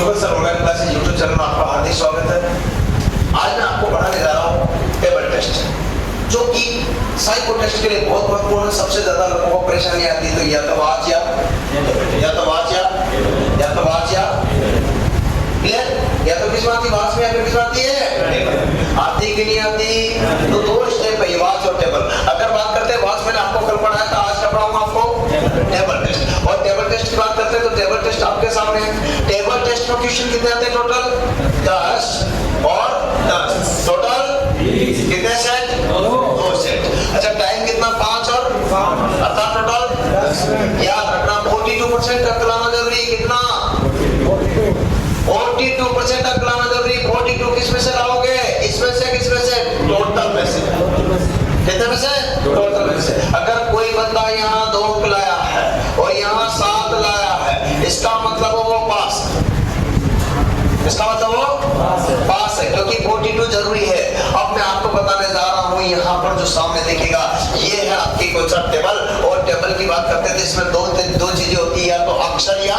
नमस्कार sir, online classes YouTube channel में आपका हार्दिक स्वागत है। आज मैं आपको पढ़ाने जा रहा हूँ टेबल टेस्ट, जो कि साइको टेस्ट के लिए बहुत महत्वपूर्ण है। सबसे ज्यादा लोगों को परेशानी आती है तो या तो वाच या किस बात की वाच में या फिर किस बात की है आती कि नहीं आती। तो दो स्टेप है, वाच और टेबल। अगर बात करते हैं वाच, मैंने आपको कल पढ़ाया था, आज का पढ़ाऊंगा आपको टेबल टेस्ट। और टेबल टेस्ट की बात करते हैं तो टेबल टेस्ट आपके सामने है। टेबल टेस्ट में क्वेश्चन कितने आते हैं टोटल? 10 और 10 टोटल कितने सेट? 2 सेट। अच्छा, टाइम कितना? 5 और 5 अर्थात टोटल याद रखना 42% तक लाना जरूरी। कितना? 42% तक लाना जरूरी। 42 किस में से लाओगे? इसमें से, किसमें से? टोटल में से। कितने में से? टोटल में से। अगर कोई बंदा यहाँ 2 लाया है और यहाँ 7 लाया है, इसका मतलब वो पास है। इसका मतलब वो पास है, क्योंकि 42 जरूरी है। अब मैं आपको बताने जा रहा हूँ, यहाँ पर जो सामने दिखेगा ये है आपकी क्वेश्चन टेबल। और टेबल की बात करते थे, इसमें दो चीजें होती है, या तो अक्षर या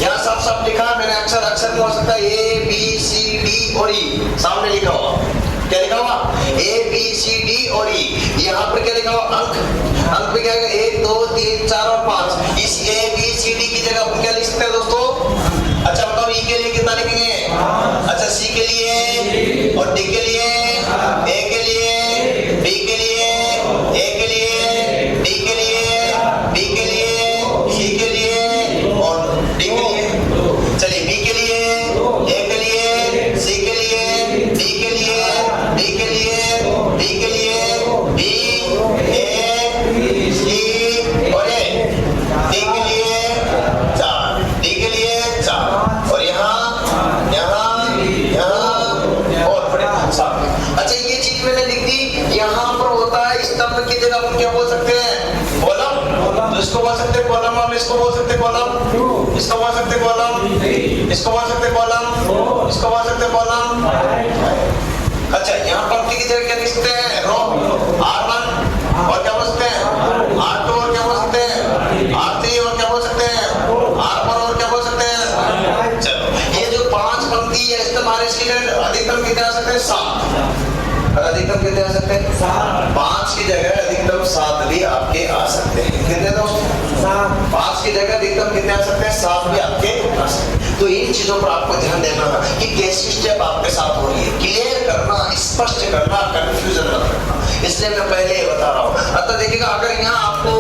यहाँ सब लिखा है मैंने। अक्षर में हो सकता है A B C D और E, सामने लिखा हुआ। क्या लिखा हुआ? A B C D और E। यहाँ पर क्या लिखा हुआ? अंक पे क्या है? 1 2 3 4 और 5। इस A B C D की जगह हम क्या लिख सकते हैं दोस्तों? अच्छा बताओ, E के लिए कितना लिखेंगे? अच्छा, C के लिए और D के लिए, A के लिए, B के लिए, A के लिए, D के लिए, B के लिए, C के लिए और D के लिए। चलिए, B के लिए, A के लिए, C के लिए, D के लिए, D के लिए, D के लिए, D, A, C और A, D के लिए 4, D के लिए 4 और यहाँ और बड़े सामने। अच्छा, ये चीज मैंने लिख दी। यहाँ पर होता है स्तंभ की जगह हम क्या बोल सकते हैं? कॉलम। तो इसको बोल सकते हैं कॉलम, हम इसको बोल सकते हैं कॉलम, इसको बोल सकते हैं कॉलम, इसको बोल सकते हैं कॉलम, इसको बोल सकते हैं कॉलम। अच्छा, यहाँ पंक्ति की जगह क्या लिख सकते हैं? रो। R1 और क्या बोल सकते हैं? R2 और क्या बोल सकते हैं? R3 और क्या बोल सकते हैं? R4 और क्या बोल सकते हैं? चलो, ये जो 5 पंक्ति है, इस्तेमाल इसकी अधिकतम कितने आ सकते हैं? 7। अधिकतम कितने आ सकते हैं? 7। 5 की जगह अधिकतम 7 भी आपके आ सकते हैं। कितने दोस्तों? 7। 5 की जगह अधिकतम कितने आ सकते हैं? 7 भी आपके आ सकते हैं। तो इन चीजों पर आपको ध्यान देना है कि कैसी स्टेप आपके साथ हो रही है, क्लियर करना, स्पष्ट करना, कंफ्यूजन मत रखना। इसलिए मैं पहले ही बता रहा हूँ। अतः देखिएगा, अगर यहाँ आपको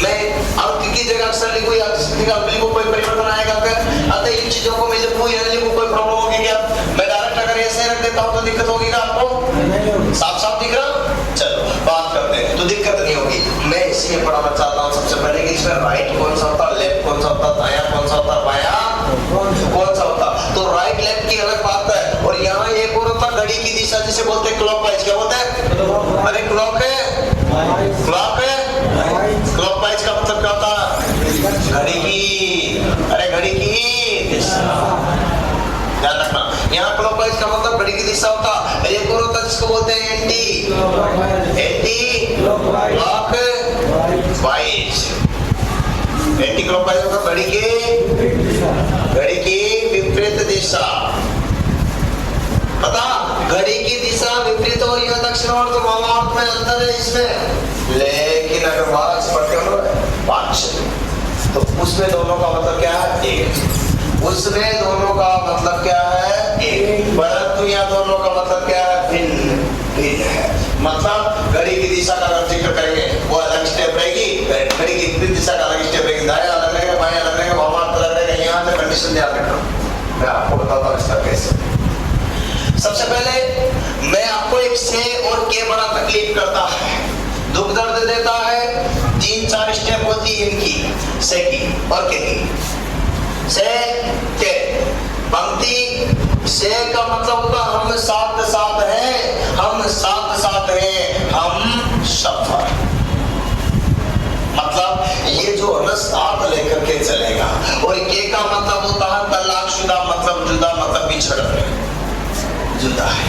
मैं अंक की जगह अक्षर लिखूं या लिखूं, कोई परिवर्तन आएगा क्या? अतः इन चीजों को मैं लिखूं या लिखूं, कोई प्रॉब्लम होगी क्या? मैं डायरेक्ट अगर ऐसे रख देता हूँ तो दिक्कत होगी क्या आपको? साफ दिख रहा? चलो बात करते हैं, तो दिक्कत नहीं होगी। मैं इसलिए पढ़ाना चाहता हूँ सबसे पहले कि इसमें राइट कौन सा होता, लेफ्ट कौन सा होता, दाया कौन सा होता, बाया कौन सा होता। तो राइट लेफ्ट की अलग बात है। और यहाँ एक और होता घड़ी की दिशा, जिसे बोलते हैं क्लॉकवाइज। क्या बोलते हैं? अरे क्लॉक है, क्लॉक है, क्लॉकवाइज का मतलब क्या होता? घड़ी की, अरे घड़ी की दिशा, ध्यान रखना। यहाँ क्लॉकवाइज का मतलब घड़ी की दिशा होता। एक और होता जिसको बोलते हैं एंटी क्लॉकवाइज। एंटी क्लॉकवाइज होता घड़ी की विपरीत दिशा। पता, घड़ी की दिशा विपरीत और यह दक्षिणावर्त वामावर्त में अंतर है इसमें। लेकिन अगर वाच पढ़ते हो 5, तो उसमें दोनों का मतलब क्या है? एक। उसमें दोनों का मतलब क्या है? एक। परंतु यहाँ दोनों का मतलब क्या है? भिन्न है। मतलब घड़ी की दिशा का अगर जिक्र करेंगे वो अलग स्टेप रहेगी, घड़ी की विपरीत दिशा का अलग स्टेप रहेगी, दाया अलग रहेगा, बाया अलग रहेगा, वामावर्त अलग रहेगा। यहाँ से कंडीशन ध्यान रखना, मैं आपको बताता हूँ इसका कैसे। सबसे पहले मैं आपको एक से और के बड़ा तकलीफ करता है, दुख दर्द देता है। 3-4 स्टेप होती है इनकी, से की और के की। से के पंक्ति, से का मतलब होता हम साथ हैं, हम साथ हैं, हम सफर। मतलब ये जो है साथ लेकर के चलेगा। और के का मतलब होता है तलाकशुदा, मतलब जुदा, मतलब बिछड़ जुदा है।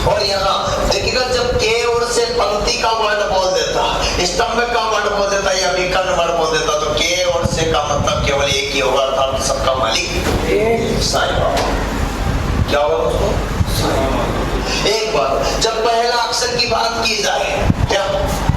और यहाँ देखिएगा जब के और से पंक्ति का वर्ण बोल देता, स्तंभ का वर्ण बोल देता या विकर्ण वर्ण बोल देता, तो के और से का मतलब केवल एक ही होगा, अर्थात सबका मालिक साईं बाबा। क्या होगा दोस्तों? एक बार जब पहला अक्षर की बात की जाए, क्या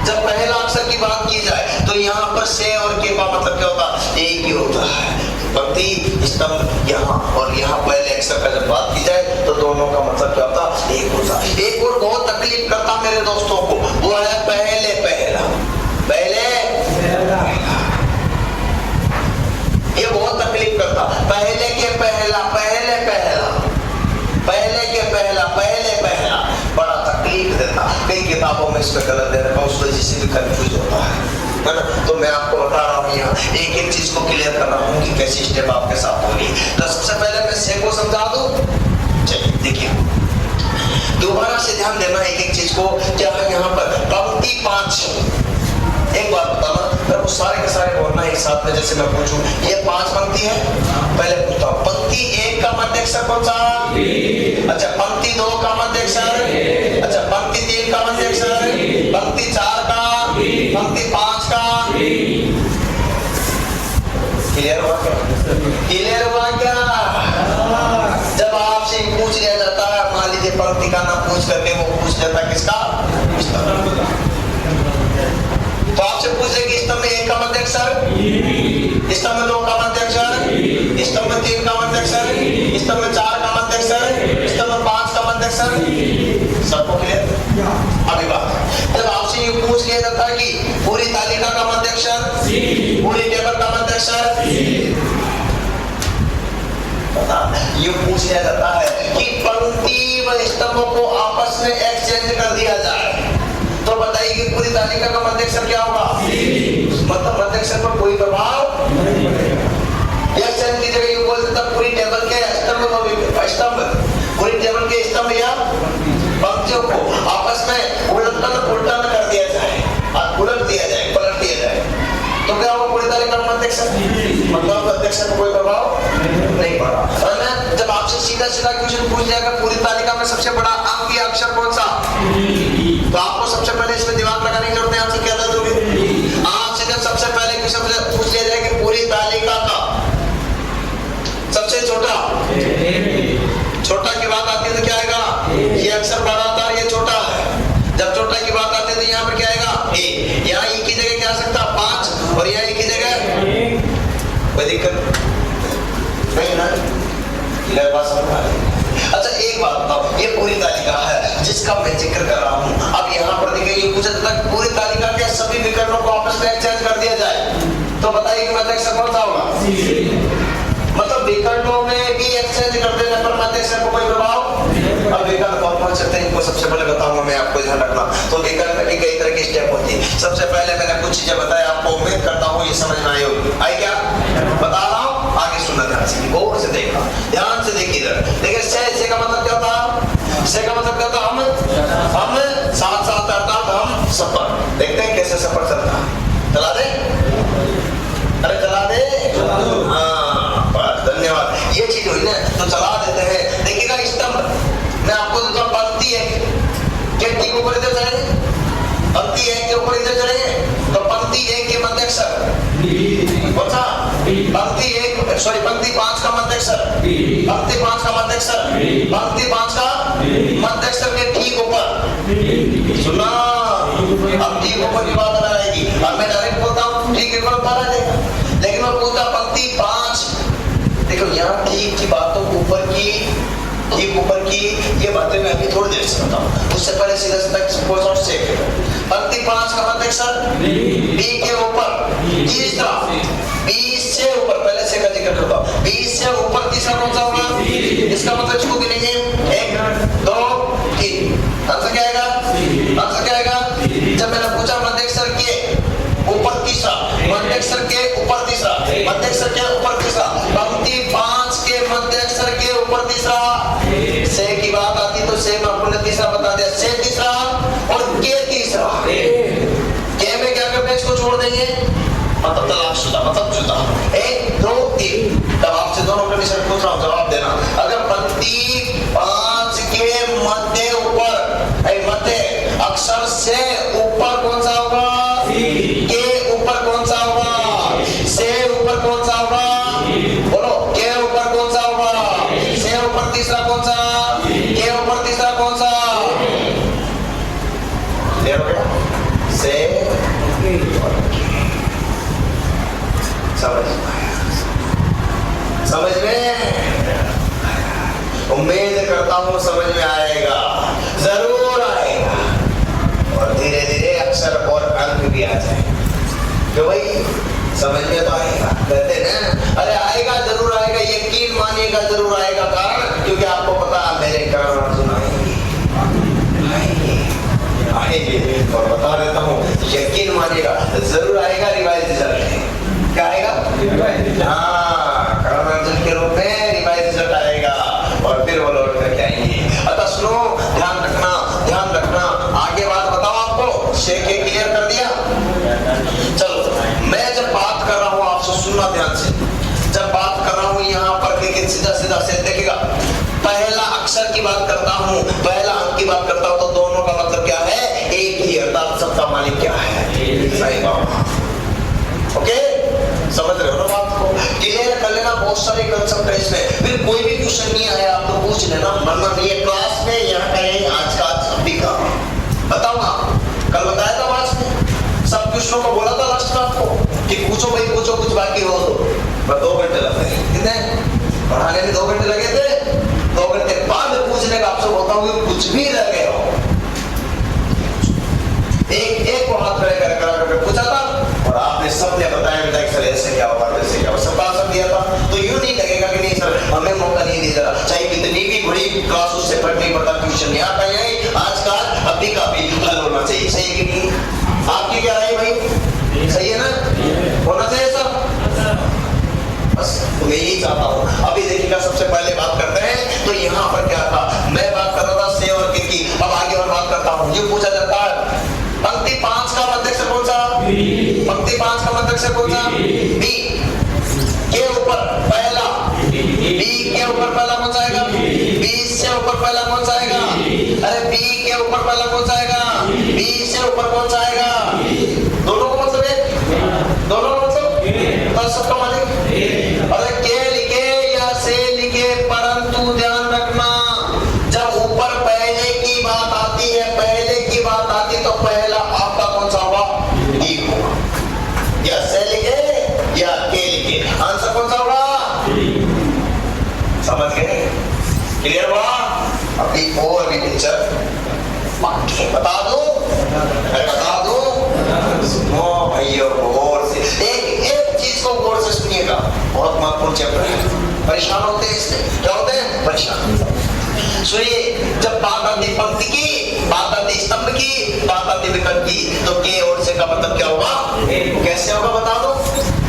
जब पहला अक्षर की बात की जाए तो यहाँ पर से और के का मतलब क्या होता है? एक ही होता है। पंक्ति स्तंभ यहाँ और यहाँ पहले अक्षर का जब बात की जाए तो दोनों का मतलब क्या होता? एक होता। एक और बहुत तकलीफ करता मेरे दोस्तों को, वो है पहले पहला। पहले ये बहुत तकलीफ करता, पहले के पहला, पहले पहला, पहले के पहला, पहले पहला, बड़ा तकलीफ देता। कई किताबों में इसका गलत दे रखा, उस वजह से भी कंफ्यूज होता है ना। तो मैं आपको बता रहा हूँ यहाँ एक एक चीज को क्लियर कर रहा हूँ कि कैसी स्टेप आपके साथ होगी। तो सबसे पहले मैं से को समझा दूं। चलिए देखिए, दोबारा से ध्यान देना एक एक चीज को। क्या है यहाँ पर? पंक्ति 5। एक बात बताना, फिर वो सारे के सारे बोलना एक साथ में। जैसे मैं पूछूं ये 5 पंक्ति है, पहले पूछता हूँ पंक्ति 1 का मध्य अक्षर कौन सा? अच्छा, पंक्ति 2 का मध्य अक्षर? अच्छा, पंक्ति 3 का मध्य अक्षर? पंक्ति 4 का? पंक्ति 5 का? क्लियर हुआ क्या? क्लियर हुआ क्या? जब आपसे पूछ लिया जाता है, मान लीजिए पंक्ति का नाम पूछ करके वो पूछ लेता किसका? तो आपसे पूछ ले कि स्तंभ में 1 का मध्य अक्षर, स्तंभ में 2 का मध्य अक्षर, स्तंभ में 3 का मध्य अक्षर, स्तंभ में 4 का मध्य अक्षर, स्तंभ में 5 का मध्य अक्षर। सबको क्लियर? अभी बात, जब आपसे ये पूछ लिया जाता है कि पूरी तालिका का मध्य अक्षर, पूरी टेबल का मध्य अक्षर, ये पूछ लिया जाता है कि पंक्ति व स्तंभ को आपस में एक्सचेंज कर दिया जाए, तो बताइए कि पूरी तालिका का मध्य अक्षर क्या होगा? मतलब मध्य अक्षर पर कोई प्रभाव एक्सचेंज की जगह ये बोल देता पूरी टेबल के स्तंभ, पूरी टेबल के स्तंभ या पंक्तियों को आपस में उलटन कर दिया जाए, उलट दिया जाए, पलट दिया जाए, तो क्या होगा? पूरी तालिका का मध्य अक्षर, मतलब मध्य अक्षर पर कोई प्रभाव नहीं पड़ा। और जब आपसे सीधा सीधा क्वेश्चन पूछ जाएगा पूरी तालिका में सबसे बड़ा अंक या अक्षर कौन सा, तो आपको सबसे पहले इसमें दिमाग लगाने की जरूरत है। आपसे क्या दर्द होगी? आपसे जब सबसे पहले क्वेश्चन पूछ लिया जाए कि पूरी तालिका का सबसे छोटा की बात आती है तो क्या आएगा? ये अक्षर बड़ा था, ये छोटा है। जब छोटा की बात आती है तो यहाँ पर क्या आएगा? ए। यहाँ ई की जगह क्या आ सकता? 5, और यहाँ ई की जगह कोई दिक्कत नहीं ना? क्लियर बात समझ आ रही? अच्छा एक बात बताओ, ये पूरी तालिका है जिसका मैं जिक्र कर रहा हूँ। अब यहाँ पर देखिए ये पूछा जाता है पूरी तालिका के सभी विकर्णों को आपस में एक्सचेंज कर दिया जाए, तो बताइए कि मध्य अक्षर कौन सा होगा? मतलब विकर्णों में भी एक्सचेंज कर देने पर मध्य अक्षर को कोई प्रभाव? अब विकर्ण कौन कौन से हैं इनको सबसे पहले बताऊंगा मैं, आपको ध्यान रखना। तो विकर्ण की कई तरह की स्टेप होती है। सबसे पहले मैंने कुछ चीजें बताया, आपको उम्मीद करता हूँ ये समझ में आई होगी। आई क्या बता रहा हूँ? आगे सुनना ध्यान से, गौर से देखना, ध्यान से देखिए इधर। देखिए से का मतलब क्या था? से का मतलब क्या था? हम साथ साथ अर्थात हम सफर। देखते हैं कैसे सफर चलता है। चला दे, अरे चला दे, धन्यवाद। ये चीज हुई ना, तो चला देते हैं। देखिएगा स्तंभ मैं आपको देता हूँ, पंक्ति 1 के ऊपर इधर चलेंगे, पंक्ति 1 के ऊपर इधर चलेंगे, तो पंक्ति 1 के मध्य अक्षर कौन सा? पंक्ति 1 सॉरी पंक्ति 5 का मध्य अक्षर, पंक्ति 5 का मध्य अक्षर, पंक्ति 5 का मध्य अक्षर के ठीक ऊपर। सुना? अब ठीक ऊपर की बात आ रहेगी। अब मैं डायरेक्ट बोलता हूँ ठीक ऊपर बता देगा, लेकिन मैं पूछता पंक्ति 5, देखो यहाँ ठीक की बातों ऊपर की, ठीक ऊपर की, ये बातें मैं अभी थोड़ी देर से बताऊँ। उससे पहले सीधा सीधा से पंक्ति 5 का मध्य अक्षर बी के ऊपर, तीसरा 20 से ऊपर, पहले से का जिक्र करता हूँ, 20 से ऊपर तीसरा कौन सा होगा? इसका मतलब इसको गिनेंगे 1 2 3, आंसर क्या आएगा? आंसर क्या आएगा? जब मैंने पूछा मध्य अक्षर के ऊपर तीसरा, मध्य अक्षर के ऊपर तीसरा, मध्य अक्षर के ऊपर तीसरा, पंक्ति 5 के मध्य अक्षर के ऊपर तीसरा, से की बात आती तो से में आपने तीसरा बता दिया, से तीसरा और के तीसरा। के में क्या करते हैं? इसको छोड़ देंगे, मतलब तलाशुदा, मतलब जुदा। 1 2 3, तब आपसे दोनों कंडीशन पूछ रहा हूँ, जवाब देना। अगर पंक्ति 5 के मध्य ऊपर अक्षर से ऊपर कौन सा होगा? के ऊपर कौन सा होगा? से ऊपर कौन सा होगा? बोलो, के ऊपर कौन सा होगा? से ऊपर तीसरा कौन सा? के ऊपर तीसरा कौन सा? क्लियर हो गया? से समझ में? उम्मीद करता हूं समझ में आएगा, जरूर आएगा, और धीरे धीरे अक्षर और अंक भी आ जाएगा। तो भाई समझ में तो आएगा, कहते ना, अरे आएगा, जरूर आएगा, यकीन मानिएगा जरूर आएगा। कारण क्योंकि आपको पता मेरे कारण सुनाएंगे, और बता देता हूँ, यकीन मानिएगा जरूर आएगा रिवाइज रिजल्ट। क्या आएगा? हाँ, कर्म के रूप में रिवाइज रिजल्ट आएगा, और फिर वो लौट करके आएंगे। अतः सुनो, ध्यान रखना, ध्यान रखना। आगे बात बताओ आपको, शेख क्लियर कर दिया? चलो, मैं जब बात कर रहा हूँ आपसे सुनना ध्यान से। जब बात कर रहा हूँ यहाँ पर, लेकिन सीधा सीधा से देखिएगा, पहला अक्षर की बात करता हूँ, पहला अंक की बात करता हूँ, तो दोनों का मतलब क्या है? एक ही, अर्थात सबका मालिक क्या है? सही बात। ओके, समझ रहे हो ना बात को? क्लियर कर लेना। बहुत सारे कंसेप्ट है इसमें, फिर कोई भी क्वेश्चन नहीं आया आप तो पूछ लेना, मरना नहीं है। क्लास में यहाँ कहीं आज का अभी का बताऊंगा, कल बताया था आज में, सब क्वेश्चनों को बोला था लास्ट में आपको कि पूछो भाई पूछो, कुछ बाकी हो तो। पर 2 घंटे लगते हैं, कितने पढ़ाने में 2 घंटे लगे थे। 2 घंटे बाद पूछने का आपसे बोलता हूँ, कुछ भी लगे हो, एक को हाथ खड़े कर पूछा था, और आपने सबने बताया सर ऐसे क्या हुआ, वैसे क्या हुआ, सब आंसर दिया था। तो यूं नहीं लगेगा कि नहीं सर हमें मौका नहीं दिया जा रहा, चाहे कितनी भी बड़ी क्लास उससे फर्क नहीं पड़ता। क्वेश्चन यहाँ का यही, आज का अभी का भी हल होना चाहिए। सही है कि नहीं? आपकी क्या राय भाई? सही है ना? होना चाहिए सर, बस तो मैं यही चाहता हूँ। अभी देखिएगा, सबसे पहले बात करते हैं, तो यहाँ पर क्या था, मैं बात कर रहा था से और के की। अब आगे और बात करता हूँ, ये पूछा जाता है पंक्ति 5 का मध्य अक्षर कौन सा? पंक्ति 5 का मध्य अक्षर कौन सा? बी। के ऊपर पहला, बी के ऊपर पहला कौन सा आएगा? बी से ऊपर पहला कौन सा आएगा? अरे बी के ऊपर पहला कौन सा आएगा? बी से ऊपर कौन सा आएगा? दोनों को मतलब एक, दोनों को मतलब तो सबका मालिक। अरे के लिखे या से लिखे, परंतु ध्यान रखना, जब ऊपर पहले की बात आती है, पहले की बात आती तो पहला आपका कौन सा होगा? ई होगा। या से लिखे या के लिखे, आंसर कौन सा होगा? समझ गए? क्लियर हुआ? अभी और भी पिक्चर बता दो, अरे बता दो। सुनो भाइयों, गौर से एक चीज को गौर से सुनिएगा, बहुत महत्वपूर्ण चैप्टर है। परेशान होते हैं इससे, क्या होते हैं? परेशान। सुनिए, जब बात आती पंक्ति की, बात आती स्तंभ की, बात आती विकल्प की, तो के और से का मतलब क्या होगा? कैसे होगा बता दो?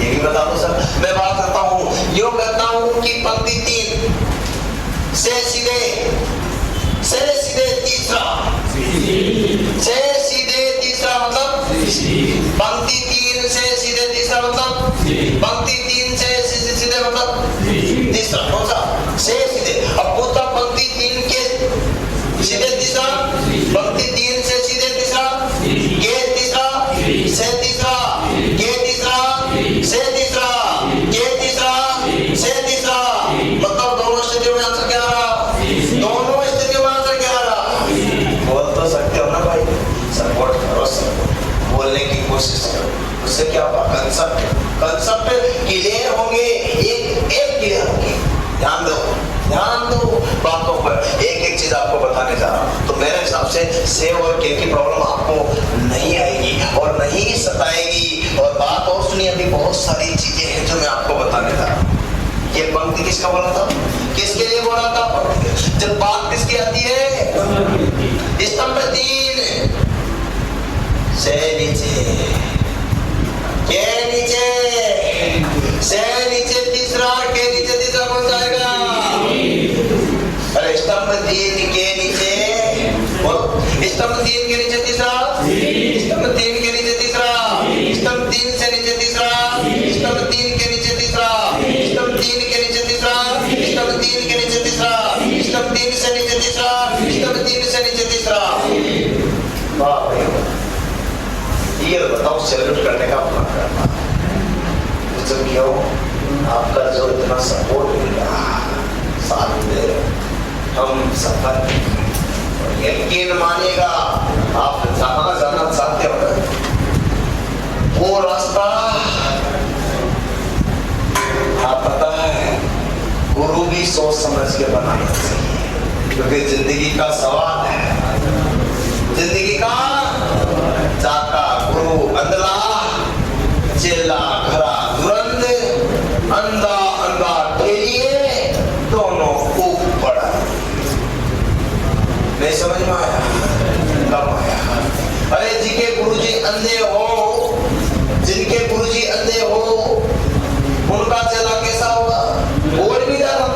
ये भी बता दो सर। मैं बात करता हूँ, यो कहता हूँ कि पंक्ति 3 से सीधे तीसरा, से सीधे तीसरा मतलब पंक्ति 3 से सीधे तीसरा मतलब पंक्ति 3 से सीधे मतलब तीसरा कौन सा? से सीधे। अब पूछता पंक्ति 3 के सीधे तीसरा, पंक्ति 3 से सीधे तीसरा, के तीसरा, से तीसरा, के तीसरा, से तीसरा, के तीसरा, से तीसरा, मतलब दोनों स्थितियों में आंसर क्या आ रहा? दोनों स्थितियों में आंसर क्या आ रहा? बोल तो सकते हो ना भाई, सपोर्ट करो, सपोर्ट बोलने की कोशिश करो, उससे क्या होगा? कंसेप्ट क्लियर होंगे, एक क्लियर होंगे। ध्यान दो बातों पर। एक चीज आपको बताने जा रहा हूं, तो मेरे हिसाब से और के की प्रॉब्लम आपको नहीं आएगी और नहीं सताएगी। और बात और सुनिए, अभी बहुत सारी चीजें हैं जो मैं आपको बताने जा रहा हूँ। ये पंक्ति किसका बोला था? किसके लिए बोला था? जब बात किसकी आती है? स्तंभ 3 से नीचे, के नीचे, से नीचे तीसरा, के नीचे तीसरा कौन सा आएगा? अरे स्तंभ 3 के नीचे, स्तंभ 3 के नीचे तीसरा, स्तंभ 3 के नीचे तीसरा, स्तंभ 3 से नीचे तीसरा, स्तंभ 3 के नीचे तीसरा, स्तंभ 3 के नीचे तीसरा, स्तंभ 3 के नीचे तीसरा, स्तंभ 3 से नीचे तीसरा, स्तंभ 3 से नीचे तीसरा। वाह, सैल्यूट करने का मन करता। तो क्यों आपका जो इतना सपोर्ट मिल रहा साथ दे हम सफर यकीन मानिएगा आप जहां जाना चाहते हो वो रास्ता आप पता है गुरु भी सोच समझ के बनाना चाहिए क्योंकि जिंदगी का सवाल है। जिंदगी का जाका गुरु अंधला चेला घरा दुरंद अंधा अंधा ठेलिए दोनों ऊपर। नहीं समझ में आया? कब आया? अरे जिनके गुरुजी अंधे हो, जिनके गुरुजी अंधे हो उनका चेला कैसा होगा? और भी ज्यादा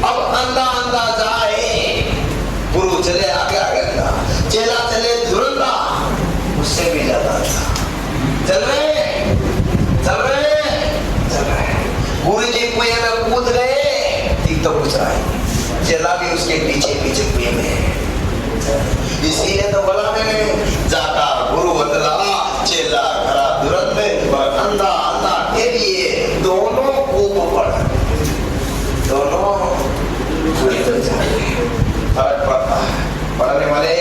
अब अंधा अंधा जाए गुरु चले आगे आगे अंधा, चेला चले धुरंधा उससे भी ज्यादा चल रहे चल रहे चल रहे। गुरु जी कुएं में कूद गए ठीक तो कुछ रहा है, चेला भी उसके पीछे पीछे कुएं में है। इसीलिए तो बोला मैंने जाका गुरु अंधला चेला घरा दुरंध और अंधा अंधा के लिए दोनों कूप पड़ दोनों फर्क पड़ता है। पढ़ने वाले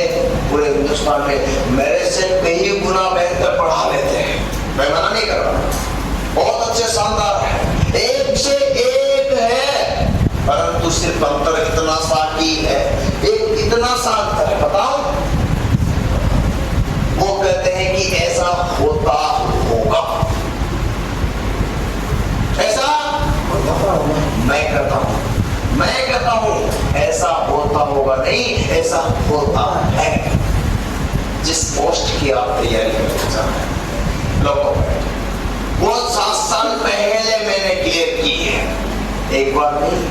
पूरे हिंदुस्तान में मेरे से कई गुना बेहतर पढ़ा लेते हैं, मैं मना नहीं कर रहा, बहुत अच्छे शानदार है, एक से एक है, परंतु सिर्फ अंतर इतना सा की है, एक इतना सा अंतर है। बताओ वो कहते हैं कि ऐसा होता होगा, ऐसा मैं कहता हूं ऐसा होता होगा नहीं, ऐसा होता है। जिस पोस्ट की आप तैयारी करते जा रहे हैं लोगों वो 7 साल पहले मैंने क्लियर की है, एक बार नहीं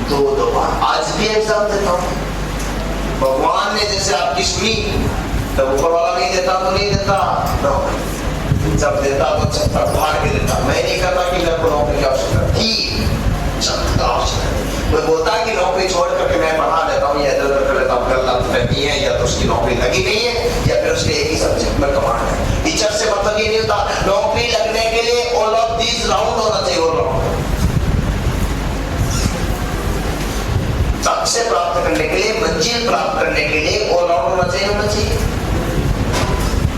2 बार, आज भी एग्जाम देता हूं। भगवान ने जैसे आपकी सुनी तो ऊपर वाला नहीं देता तो नहीं देता, जब देता तो चक्कर फाड़ के देता। मैं नहीं कहता कि मेरे को नौकरी की आवश्यकता थी, कोई बोलता है कि नौकरी छोड़ करके मैं पढ़ा लेता हूँ या इधर कर लेता हूँ, नहीं है या तो उसकी नौकरी लगी नहीं है या फिर उसके एक ही सब्जेक्ट में कमांड है। टीचर से मतलब ये नहीं होता, नौकरी लगने के लिए ऑल ऑफ दीज राउंड होना चाहिए। ऑल राउंड लक्ष्य प्राप्त करने के लिए, मंजिल प्राप्त करने के लिए ऑल राउंड होना चाहिए।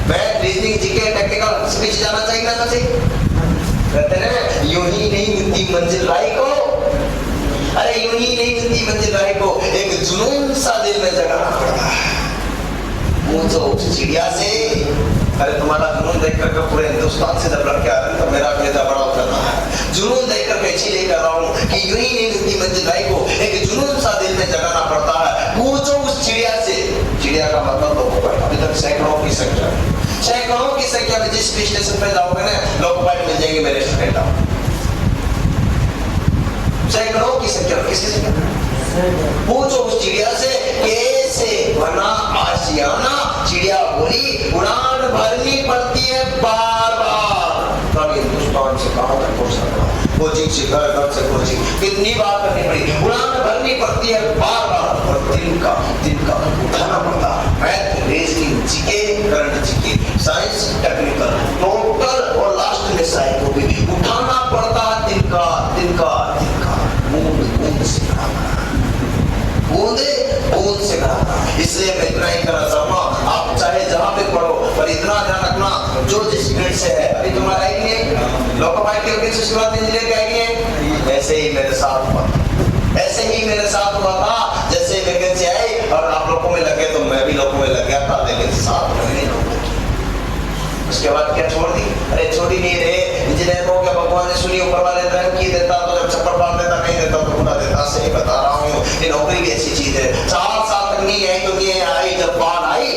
Math reasoning GK technical speech जाना चाहिए ना चाहिए? कहते हैं यूं ही नहीं मिलती मंजिल राही को, अरे यूं ही नहीं मिलती मंजिल राही को, एक जुनून सा दिल में जगाना पड़ता है। पूछो उस चिड़िया से, अरे तुम्हारा जुनून देख कर पूरे हिंदुस्तान से जब लड़के आ रहे हैं तो मेरा कलेजा बड़ा हो जाता है। जुनून देख कर कैसी लेकर रहा हूँ कि यूं ही नहीं मिलती मंजिल राही को, एक जुनून सा दिल में जगाना पड़ता है। पूछो उस चिड़िया से, चिड़िया का मतलब लोगों का अभी तक सैकड़ों की संख्या में जिस भी स्टेशन पे जाओगे ना लोग पाइट मिल जाएंगे मेरे स्टूडेंट। सैकड़ों की संख्या में किसकी संख्या? पूछो उस चिड़िया से कैसे बना आशियाना। चिड़िया बोली उड़ान भरनी पड़ती है बार बार, तब हिंदुस्तान से कहां तक पहुंच सकता, कोचिंग से घर से कोचिंग कितनी बार करनी पड़ी, उड़ान भरनी पड़ती है बार बार और दिन का उठाना पड़ता। Math reasoning GK current GK science technical total और लास्ट में साइको भी उठाना पड़ता दिन का बूंद से कराना। इसलिए मैं इतना ही कहना चाहूंगा, आप चाहे जहां पे पढ़ो पर इतना ध्यान रखना जो जिस फील्ड से है। अभी तुम्हारा है कि नहीं लोको पाइलट के शुरुआत इंजीनियर का है कि नहीं? ऐसे ही मेरे साथ हुआ था, जैसे वैकेंसी आई और आप लोगों में लगे तो मैं भी लोगों में लग गया था, लेकिन 7 महीने उसके बाद क्या छोड़ दी? अरे छोड़ी नहीं रहे, इंजीनियर हो गया, भगवान ने सुनी, ऊपर वाले धर्म की देता तो जब चप्पल मार देता, नहीं देता तो बुला देता। सही बता रहा हूँ, ये नौकरी भी ऐसी चीज है। 4 साल तक नहीं आई तो नहीं आई, जब बाढ़ आई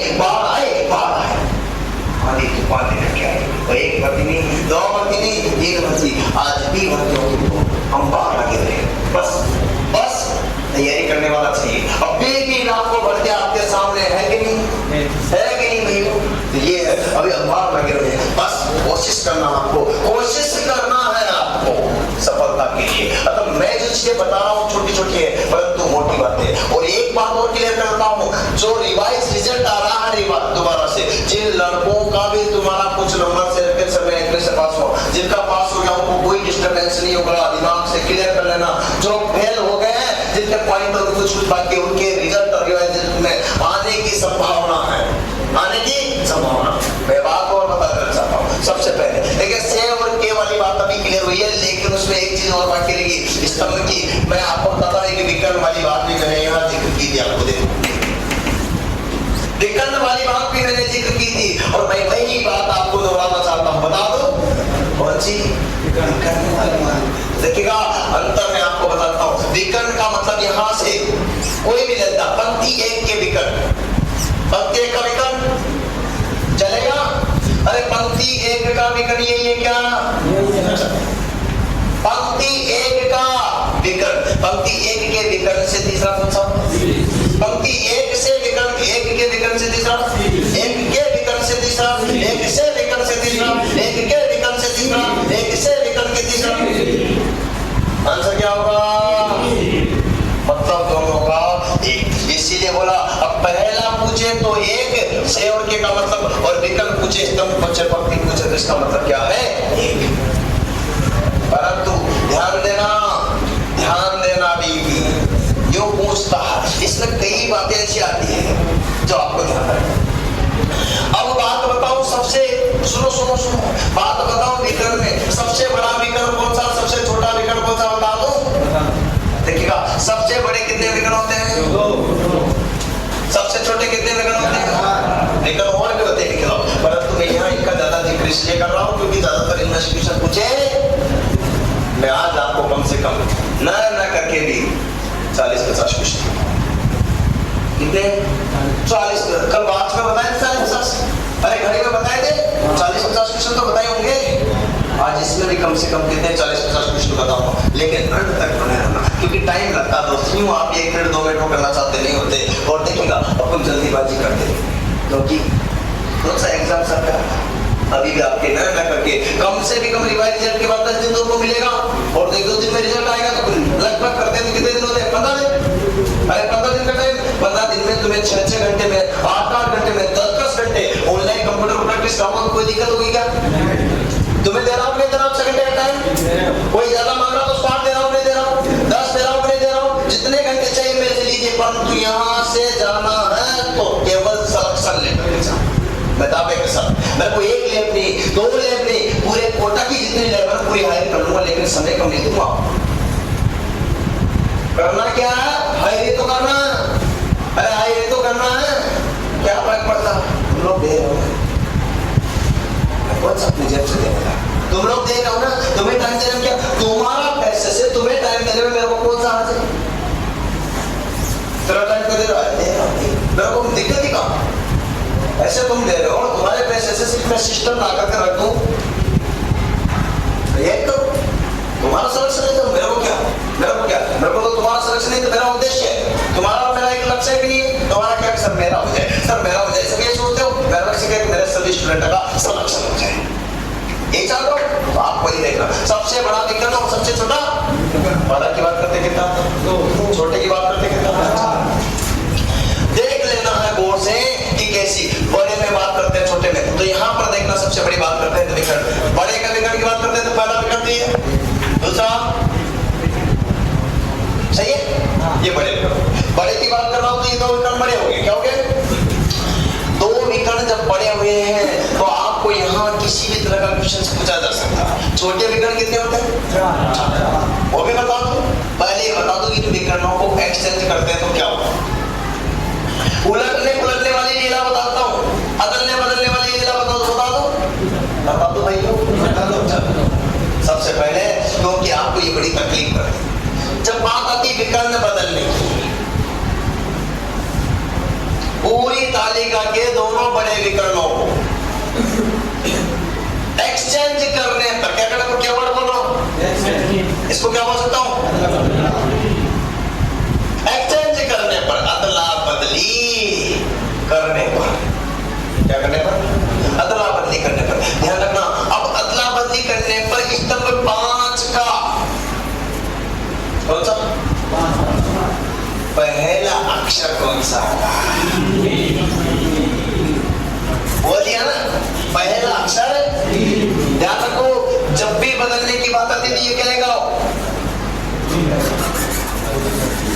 पानी लग गया। एक भर्ती नहीं, 2 भर्ती नहीं, 3 भर्ती, आज भी भर्तियों को हम बाहर लगे रहे। बस तैयारी करने वाला चाहिए। अभी भी लाखों भर्ती आपके सामने है कि नहीं भैया? तो ये है, अभी अखबार लगे रहे, बस कोशिश करना है आपको, सफल पता कीजिए। अतः मैं जो चीजें बता रहा हूँ छोटी छोटी है परंतु मोटी बात है। और एक बात और क्लियर करता हूँ, जो रिवाइज रिजल्ट आ रहा है दोबारा से, जिन लड़कों का भी तुम्हारा कुछ नंबर से पास हो, जिनका पास हो गया उनको कोई डिस्टर्बेंस नहीं होगा, दिमाग से क्लियर कर लेना। जो फेल हो गए हैं, जिनके पॉइंट और कुछ बाकी, उनके रिजल्ट और रिवाइज में आने की संभावना है, आने की संभावना। मैं बात और बता देना चाहता हूँ। सबसे पहले देखिए से और के वाली बात अभी क्लियर हुई है, लेकिन उसमें एक चीज और बाकी रहेगी स्तंभ की। मैं आपको बताता हूँ कि विकर्ण वाली बात भी मैंने यहाँ जिक्र की थी, आपको देखो विकर्ण वाली बात भी मैंने जिक्र की थी और मैं वही बात आपको दोहराना चाहता हूँ। बता दो कौन सी? विकर्ण वाली बात। देखिएगा अंतर मैं आपको बताता हूँ। विकर्ण का मतलब यहाँ से कोई भी लेता, पंक्ति एक के विकर्ण, पंक्ति एक का विकर्ण चलेगा। अरे पंक्ति एक का विकर्ण ये क्या? पंक्ति एक का विकर्ण, पंक्ति एक के विकर्ण से तीसरा कौन सा? पंक्ति एक से विकर्ण, एक के विकर्ण से तीसरा, एक के विकर्ण से तीसरा, एक से विकर्ण से तीसरा, एक के विकर्ण से तीसरा, एक से विकर्ण के तीसरा। आंसर क्या होगा? मतलब दोनों का एक। इसीलिए बोला अब पहला पूछे तो एक से और के का मतलब, और विकर्ण पूछे स्तंभ पूछे पंक्ति पूछे तो इसका मतलब क्या है? एक। परंतु ध्यान देना बीवी जो पूछता है इसमें कई बातें ऐसी आती है जो आपको ध्यान रखना। अब बात बताऊं सबसे, सुनो बात बताऊं विकर्ण में सबसे बड़ा विकर्ण कौन सा, सबसे छोटा विकर्ण कौन सा बता दो। देखिएगा सबसे बड़े कितने विकर्ण होते हैं? सबसे छोटे कितने विकर्ण होते हैं? विकर्ण और भी होते हैं खिलाओ, परंतु मैं यहाँ इनका ज्यादा जिक्र इसलिए कर रहा हूँ क्योंकि ज्यादातर इन्वेस्टिगेशन पूछे। मैं आज आपको कम से कम न करके भी 40-50 क्वेश्चन, कितने? 40। कल बात में बताए थे 40-50, अरे घड़ी में बताए थे 40-50 क्वेश्चन तो बताए होंगे। आज इसमें भी कम से कम कितने 40-50 क्वेश्चन बताऊंगा, लेकिन अंत तक बने रहना क्योंकि टाइम लगता है दोस्तों। यूं आप 1 मिनट 2 मिनट में करना चाहते नहीं होते। और देखिएगा अपन जल्दीबाजी करते क्योंकि कौन सा एग्जाम सबका अभी भी आपके न करके कम से भी कम रिवाइज रिजल्ट के बाद 10 दिन को मिलेगा और 1-2 दिन में रिजल्ट आएगा। तो लगभग करते हैं कितने दिन होते हैं? 15 दिन। अरे 15 दिन का टाइम, 15 दिन में तुम्हें 6-6 घंटे में, 8-8 घंटे में, 10-10 घंटे ऑनलाइन कंप्यूटर प्रैक्टिस कराओ, कोई दिक्कत होगी क्या? तुम्हें दे रहा हूँ नहीं दे रहा हूँ 6 घंटे का टाइम? कोई ज्यादा मांग रहा तो 7 दे रहा हूँ नहीं दे रहा हूँ, 10 दे रहा हूँ नहीं दे रहा हूँ, जितने घंटे चाहिए मेरे से लीजिए। परंतु यहाँ से जाना है तो केवल सिलेक्शन लेटर के साथ, बतावे के साथ। मेरे को 1 लैब नहीं, 2 लैब नहीं, पूरे कोटा की जितनी लैब है पूरी हायर कर लूंगा, लेकिन समय कम नहीं दूंगा। करना क्या है? हायर तो करना है। अरे हायर तो करना है, क्या फर्क पड़ता? तुम लोग दे रहे हो, कौन सा अपनी जेब से देगा? तुम लोग दे रहे हो ना, तुम्हें टाइम देने में क्या? तुम्हारा पैसे से तुम्हें टाइम देने में मेरे को कौन सा हाथ है? तेरा टाइम को दे रहा है, मेरे को दिक्कत ही कहाँ? ऐसे तुम दे रहे हो, तुम्हारे पैसे से सिर्फ मैं सिस्टम ला करके रख दूं, एक तो तुम्हारा सिलेक्शन है तो मेरे को क्या? मेरे को तो तुम्हारा सिलेक्शन नहीं, तो मेरा उद्देश्य है, तुम्हारा मेरा एक लक्ष्य है कि नहीं, तुम्हारा क्या सर मेरा हो जाए, सर मेरा हो जाए, सब ये सोचते हो। मेरा लक्ष्य क्या है? मेरे सभी स्टूडेंट का सिलेक्शन हो जाए, ये चाहते हो तो आपको ही देखना। सबसे बड़ा विकर्ण और सबसे छोटा, बड़ा की बात करते कितना, छोटे की बात करते कितना, देख लेना है गौर से कि कैसी। बड़े में बात करते हैं छोटे में, तो यहाँ पर देखना सबसे बड़ी बात करते हैं तो विकर्ण, बड़े का विकर्ण की बात करते हैं तो पहला विकर्ण है, दूसरा सही है, ये बड़े बड़े की बात कर रहा हूं तो ये 2 विकर्ण बड़े हो गए। क्या हो गए? 2 विकर्ण जब बड़े हुए हैं तो आपको यहाँ किसी भी तरह का क्वेश्चन पूछा जा सकता है। छोटे विकर्ण कितने होते हैं वो भी बता दो। पहले बता दो कि जो विकर्णों को एक्सचेंज करते हैं तो क्या होता है। उलटने पुलटने वाली लीला बताता हूँ, अदलने बदलने वाली लीला बता दो भाई, बता दो। सबसे पहले क्योंकि आपको ये बड़ी तकलीफ है जब बात आती विकर्ण बदलने की, पूरी तालिका के दोनों बड़े विकर्णों को एक्सचेंज करने पर क्या करना? क्या वर्ड बोलो, इसको क्या बोल सकता हूं? एक्सचेंज करने पर, अदला बदली करने पर, क्या करने पर? अदला बदली करने पर। ध्यान रखना, अब अदला बदली करने पर स्तंभ 5 का कौन सा? पहला अक्षर कौन सा होगा? बोल दिया ना, पहला अक्षर। ध्यान रखो, जब भी बदलने की बात आती है ये क्या लेगा?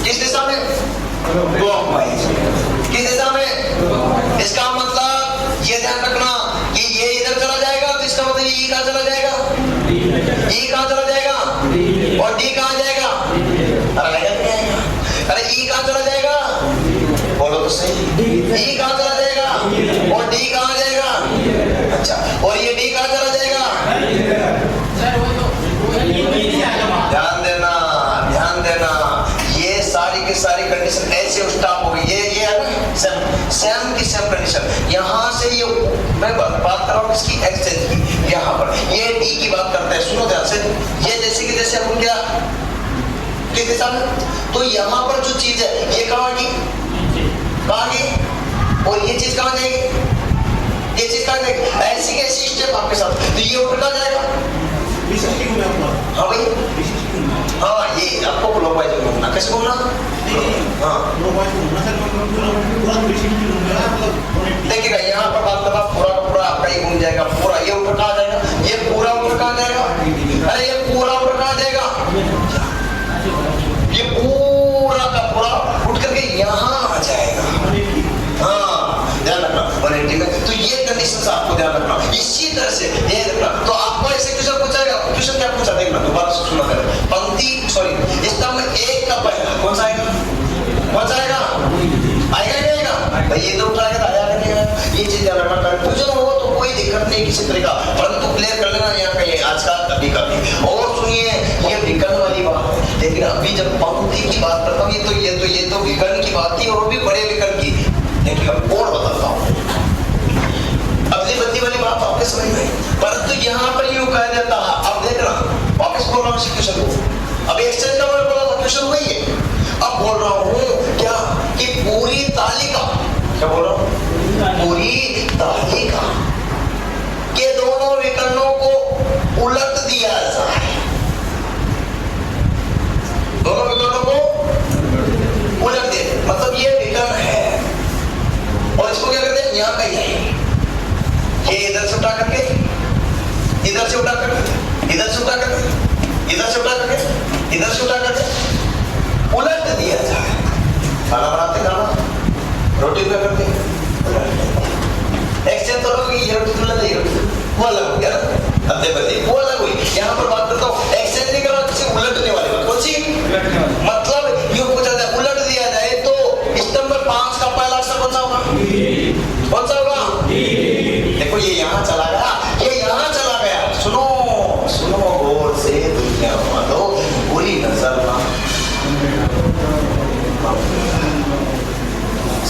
किस दिशा में? किस दिशा में? इसका मतलब ये ध्यान रखना कि ये इधर चला जाएगा तो इसका मतलब ये कहां चला जाएगा? ई कहां चला जाएगा? और डी कहां जाएगा? अरे ई कहां चला जाएगा? बोलो तो सही। ई कहां चला जाएगा? और डी कहां जाएगा? अच्छा, और ये डी कहां चला जाएगा? ध्यान देना, ध्यान देना, ये सारी की सारी कंडीशन ऐसे स्टॉप हो गई। ये है ना सेम की सेम कंडीशन। यहाँ से ये मैं बात कर रहा हूँ इसकी एक्सचेंज की। यहाँ पर ये डी की बात करते हैं, सुनो ध्यान से। ये जैसे कि जैसे अपन क्या किस दिशा में, तो यहाँ पर जो चीज है ये कहाँ गई? कहाँ गई? और ये चीज कहाँ जाएगी? ये चीज कहाँ जाएगी? ऐसी कैसी स्टेप आपके साथ, तो ये ऊपर कहाँ जाएगा? हाँ भाई, हाँ ये आपको क्लॉकवाइज घूमना। कैसे घूमना? हाँ देखिएगा, यहाँ पर बात करना पूरा का पूरा आपका ही घूम जाएगा। पूरा ये ऊपर कहाँ जाएगा? ये पूरा ऊपर कहाँ जाएगा? अरे ये पूरा ऊपर कहाँ जाएगा? ये पूरा का पूरा उठ करके यहाँ आ जाएगा। हाँ ध्यान रखना, 180 में। तो ये कंडीशन आपको ध्यान रखना। इसी तरह से ये रखना। तो आपको ऐसे क्वेश्चन पूछाएगा, क्वेश्चन क्या पूछा देखना, दोबारा से सुना करें। पंक्ति सॉरी स्तंभ एक का पहला कौन सा आएगा? कौन सा आएगा? आएगा नहीं आएगा? भाई ये तो उठाएगा तो आया नहीं आएगा। ये चीज ध्यान रखना। कंफ्यूजन हो तो कोई दिक्कत नहीं किसी तरह का, परंतु क्लियर कर लेना यहाँ पे आज का कभी कभी। और सुनिए, ये विकर्ण वाली बात है, लेकिन अभी जब पंक्ति की बात करता हूँ ये तो विकर्ण की बात थी, और भी बड़े विकर्ण की। देखिए अब और बताता हूँ, अगली बत्ती वाली बात आपके समझ में, परंतु यहाँ पर यूं कह देता है। अब देखना, वापस बोल रहा हूँ क्वेश्चन को। अभी एक्सचेंज का बोला था, क्वेश्चन वही है। अब बोल रहा हूँ क्या कि पूरी तालिका, क्या बोल रहा हूँ? पूरी तालिका के दोनों विकर्णों को उलट दिया जाए। दोनों विकर्णों को उलट दे, मतलब ये विकर्ण है और इसको क्या करते हैं? यहाँ का ये इधर से उठा करके, इधर से उठा करके, इधर से उठा करके, इधर से उठा करके, इधर से उठा करके उलट दिया जाए। खाना बनाते खाना रोटी क्या करते? एक्सचेंज तो लोग ये रोटी तुलना नहीं रोटी वो अलग हो गया ना, अद्दे बदले वो अलग हुई। यहाँ पर बात करता हूँ एक्सचेंज नहीं कर रहा, किसी उलटने वाली बात। कौन सी? मतलब यूं पूछा जाए, उलट दिया जाए तो स्तंभ 5 का पहला अक्षर कौन सा होगा? कौन सा होगा? देखो ये यहाँ चला गया, ये यहाँ चला गया। सुनो सुनो गौर से, दुनिया वालों बुरी नजर ना।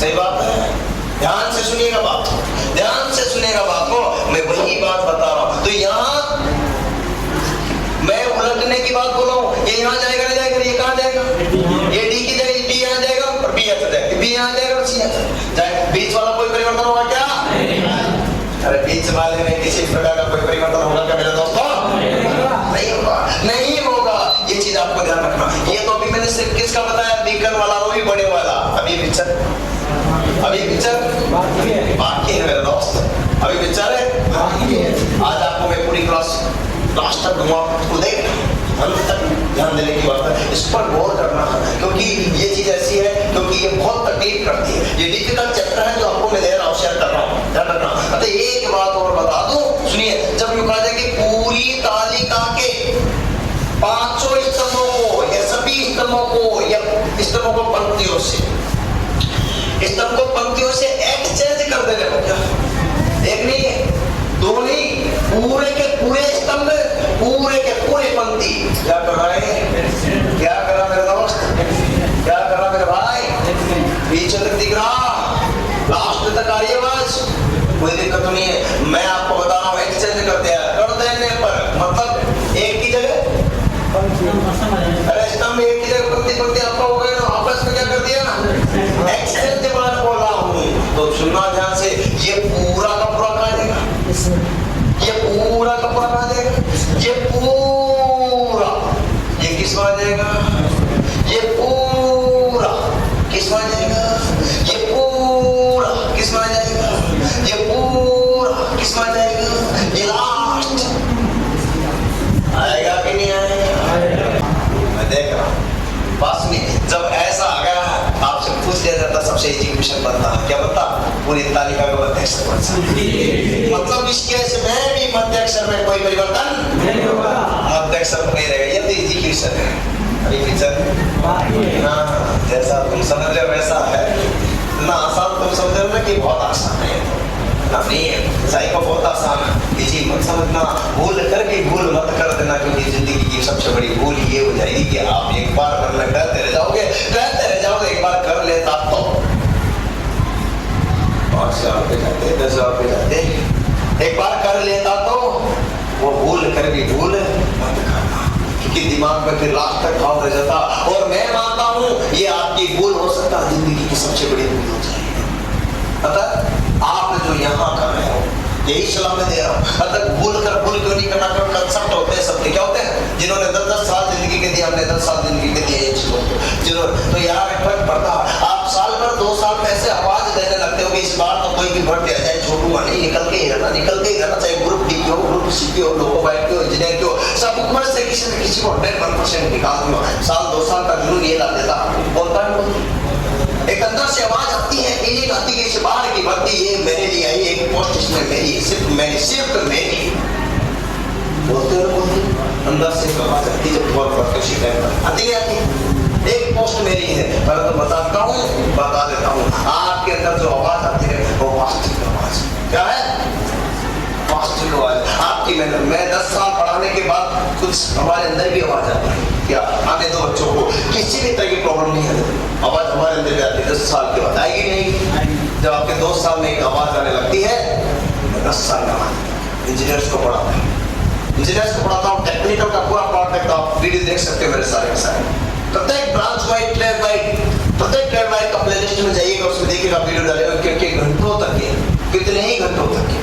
सही बात है, ध्यान से सुनिएगा बात, ध्यान से सुनिएगा बात को। मैं वही बात बता रहा हूं। तो यहाँ मैं उलटने की बात बोला हूं, ये यहाँ जाएगा नहीं जाएगा? ये कहाँ जाएगा? ये डी की जगह डी यहाँ जाएगा और बी यहाँ जाएगा, बी यहाँ जाएगा और सी यहाँ जाएगा। बीच वाला कोई परिवर्तन होगा क्या? अरे बीच वाले में किसी प्रकार का कोई परिवर्तन होगा क्या मेरे दोस्तों? नहीं होगा, नहीं होगा। ये चीज आपको ध्यान रखना। ये तो अभी मैंने सिर्फ किसका बताया? बीकन वाला, वो भी बड़े वाला। अभी पिक्चर बाकी है मेरे दोस्त, अभी पिक्चर है। आज आपको मैं पूरी क्लास लास्ट तक दूंगा, उसको देखना, अंत तक ध्यान देने की बात है। इस पर गौर करना, क्योंकि ये चीज ऐसी है, क्योंकि ये बहुत तकलीफ करती है। ये डिफिकल्ट चैप्टर है जो आपको मैं दे रहा हूँ, शेयर कर रहा हूँ, ध्यान रखना। तो एक बात और बता दूं, सुनिए, जब यूं कहा जाए कि पूरी तालिका के 5 स्तंभों को या सभी स्तंभों को या स्तंभों को पंक्तियों से, स्तंभ को पंक्तियों से एक्सचेंज कर देने को, क्या एक नहीं है, दो नहीं, पूरे के पूरे स्तंभ, पूरे के पूरे पंक्ति। क्या कर रहा है? क्या कर रहा मेरे दोस्त? क्या कर रहा मेरे भाई? पीछे तक दिख रहा, लास्ट तक आ रही है बस, कोई दिक्कत नहीं है। मैं आपको बता रहा हूँ, एक्सचेंज कर दिया, कर देने पर मतलब एक की जगह, अरे स्तंभ एक की जगह पंक्ति पंक्ति आपका हो गया ना, आपस में क्या कर दिया? एक्सचेंज बात बोल रहा हूँ। तो सुनना ध्यान से, ये पूरा का पूरा कहा जाएगा, ये पूरा का पूरा कहा जाएगा, ये पूरा, ये किस में आ जाएगा? ये पूरा किस में आ जाएगा? ये पूरा किस में आ जाएगा? ये पूरा किस में आ जाएगा? ये लास्ट आएगा कि नहीं आएगा? मैं देख रहा हूँ बस नहीं। जब ऐसा आ गया आपसे पूछ लिया जाता सबसे इजी क्वेश्चन बनता क्या बनता? पूरी तालिका का मध्याक्षर बन सकता। मतलब इस केस में भी मध्याक्षर में कोई परिवर्तन नहीं होगा, मध्याक्षर नहीं रहेगा। ये तो इजी क्वेश्चन है। अभी क्वेश्चन हाँ जैसा तुम समझ रहे हो वैसा है ना, आसान तुम समझ रहे हो ना कि बहुत आसान है ना, नहीं है सही को बहुत आसान है। इसी मत समझना, भूल करके भूल मत कर देना, क्योंकि जिंदगी की सबसे बड़ी भूल ये हो जाएगी कि आप एक बार करना करते रह जाओगे, एक बार कर लेता तो 5,000 पे जाते 10,000 पे जाते, एक बार कर लेता तो वो भूल कर भी भूल मत करना, क्योंकि दिमाग में फिर लास्ट तक भाव रह जाता। और मैं मानता हूँ ये आपकी भूल हो सकता है, जिंदगी की सबसे बड़ी भूल हो जाएगी। अतः आप जो यहाँ कर रहे हो यही सलाह मैं दे रहा हूँ। अतः भूल क्यों नहीं करना? कंसेप्ट होते हैं सबके, क्या होते हैं? जिन्होंने 10-10 साल जिंदगी के दिए, हमने 10 साल जिंदगी के दिए जिन्होंने, तो यार फर्क पड़ता। आप साल भर 2 साल में ऐसे आवाज देने लगते हो कि इस बार तो कोई भी भर दिया जाए, छोड़ूंगा नहीं, निकल के ही रहना, चाहे ग्रुप डी की हो, ग्रुप सी की हो, लोको बाइट की हो, इंजीनियर की हो, सब ऊपर से किसी न किसी को 100% निकाल दो। साल 2 साल का जुनून ये ला देता, बोलता है एक अंदर से आवाज आती है, फीलिंग आती है, इस बार की भर्ती ये मेरे लिए आई, एक पोस्ट इसमें मेरी, सिर्फ मेरी बोलते अंदर से आवाज आती है। जब बहुत वक्त आती है एक पोस्ट मेरी है, पर तो बताता हूँ, बता देता हूँ, आपके अंदर जो आवाज आती है वो वास्तविक आवाज क्या है? वास्तविक आवाज आपकी। मैं 10 साल पढ़ाने के बाद कुछ हमारे अंदर भी आवाज आती है, क्या आने दो बच्चों को, किसी भी तरह की प्रॉब्लम नहीं है, आवाज हमारे अंदर भी आती है। 10 साल के बाद आएगी नहीं? जब आपके 2 साल में एक आवाज आने लगती है, 10 साल का इंजीनियर्स को पढ़ाता हूँ, टेक्निकल का पूरा पार्ट देखता हूँ, वीडियो देख सकते हो मेरे सारे प्रत्येक ब्रांच वाइज प्रत्येक ट्रेड वाइज का प्लेलिस्ट में जाइएगा, उसमें देखिएगा वीडियो डालेगा घंटों तक के, कितने ही घंटों तक के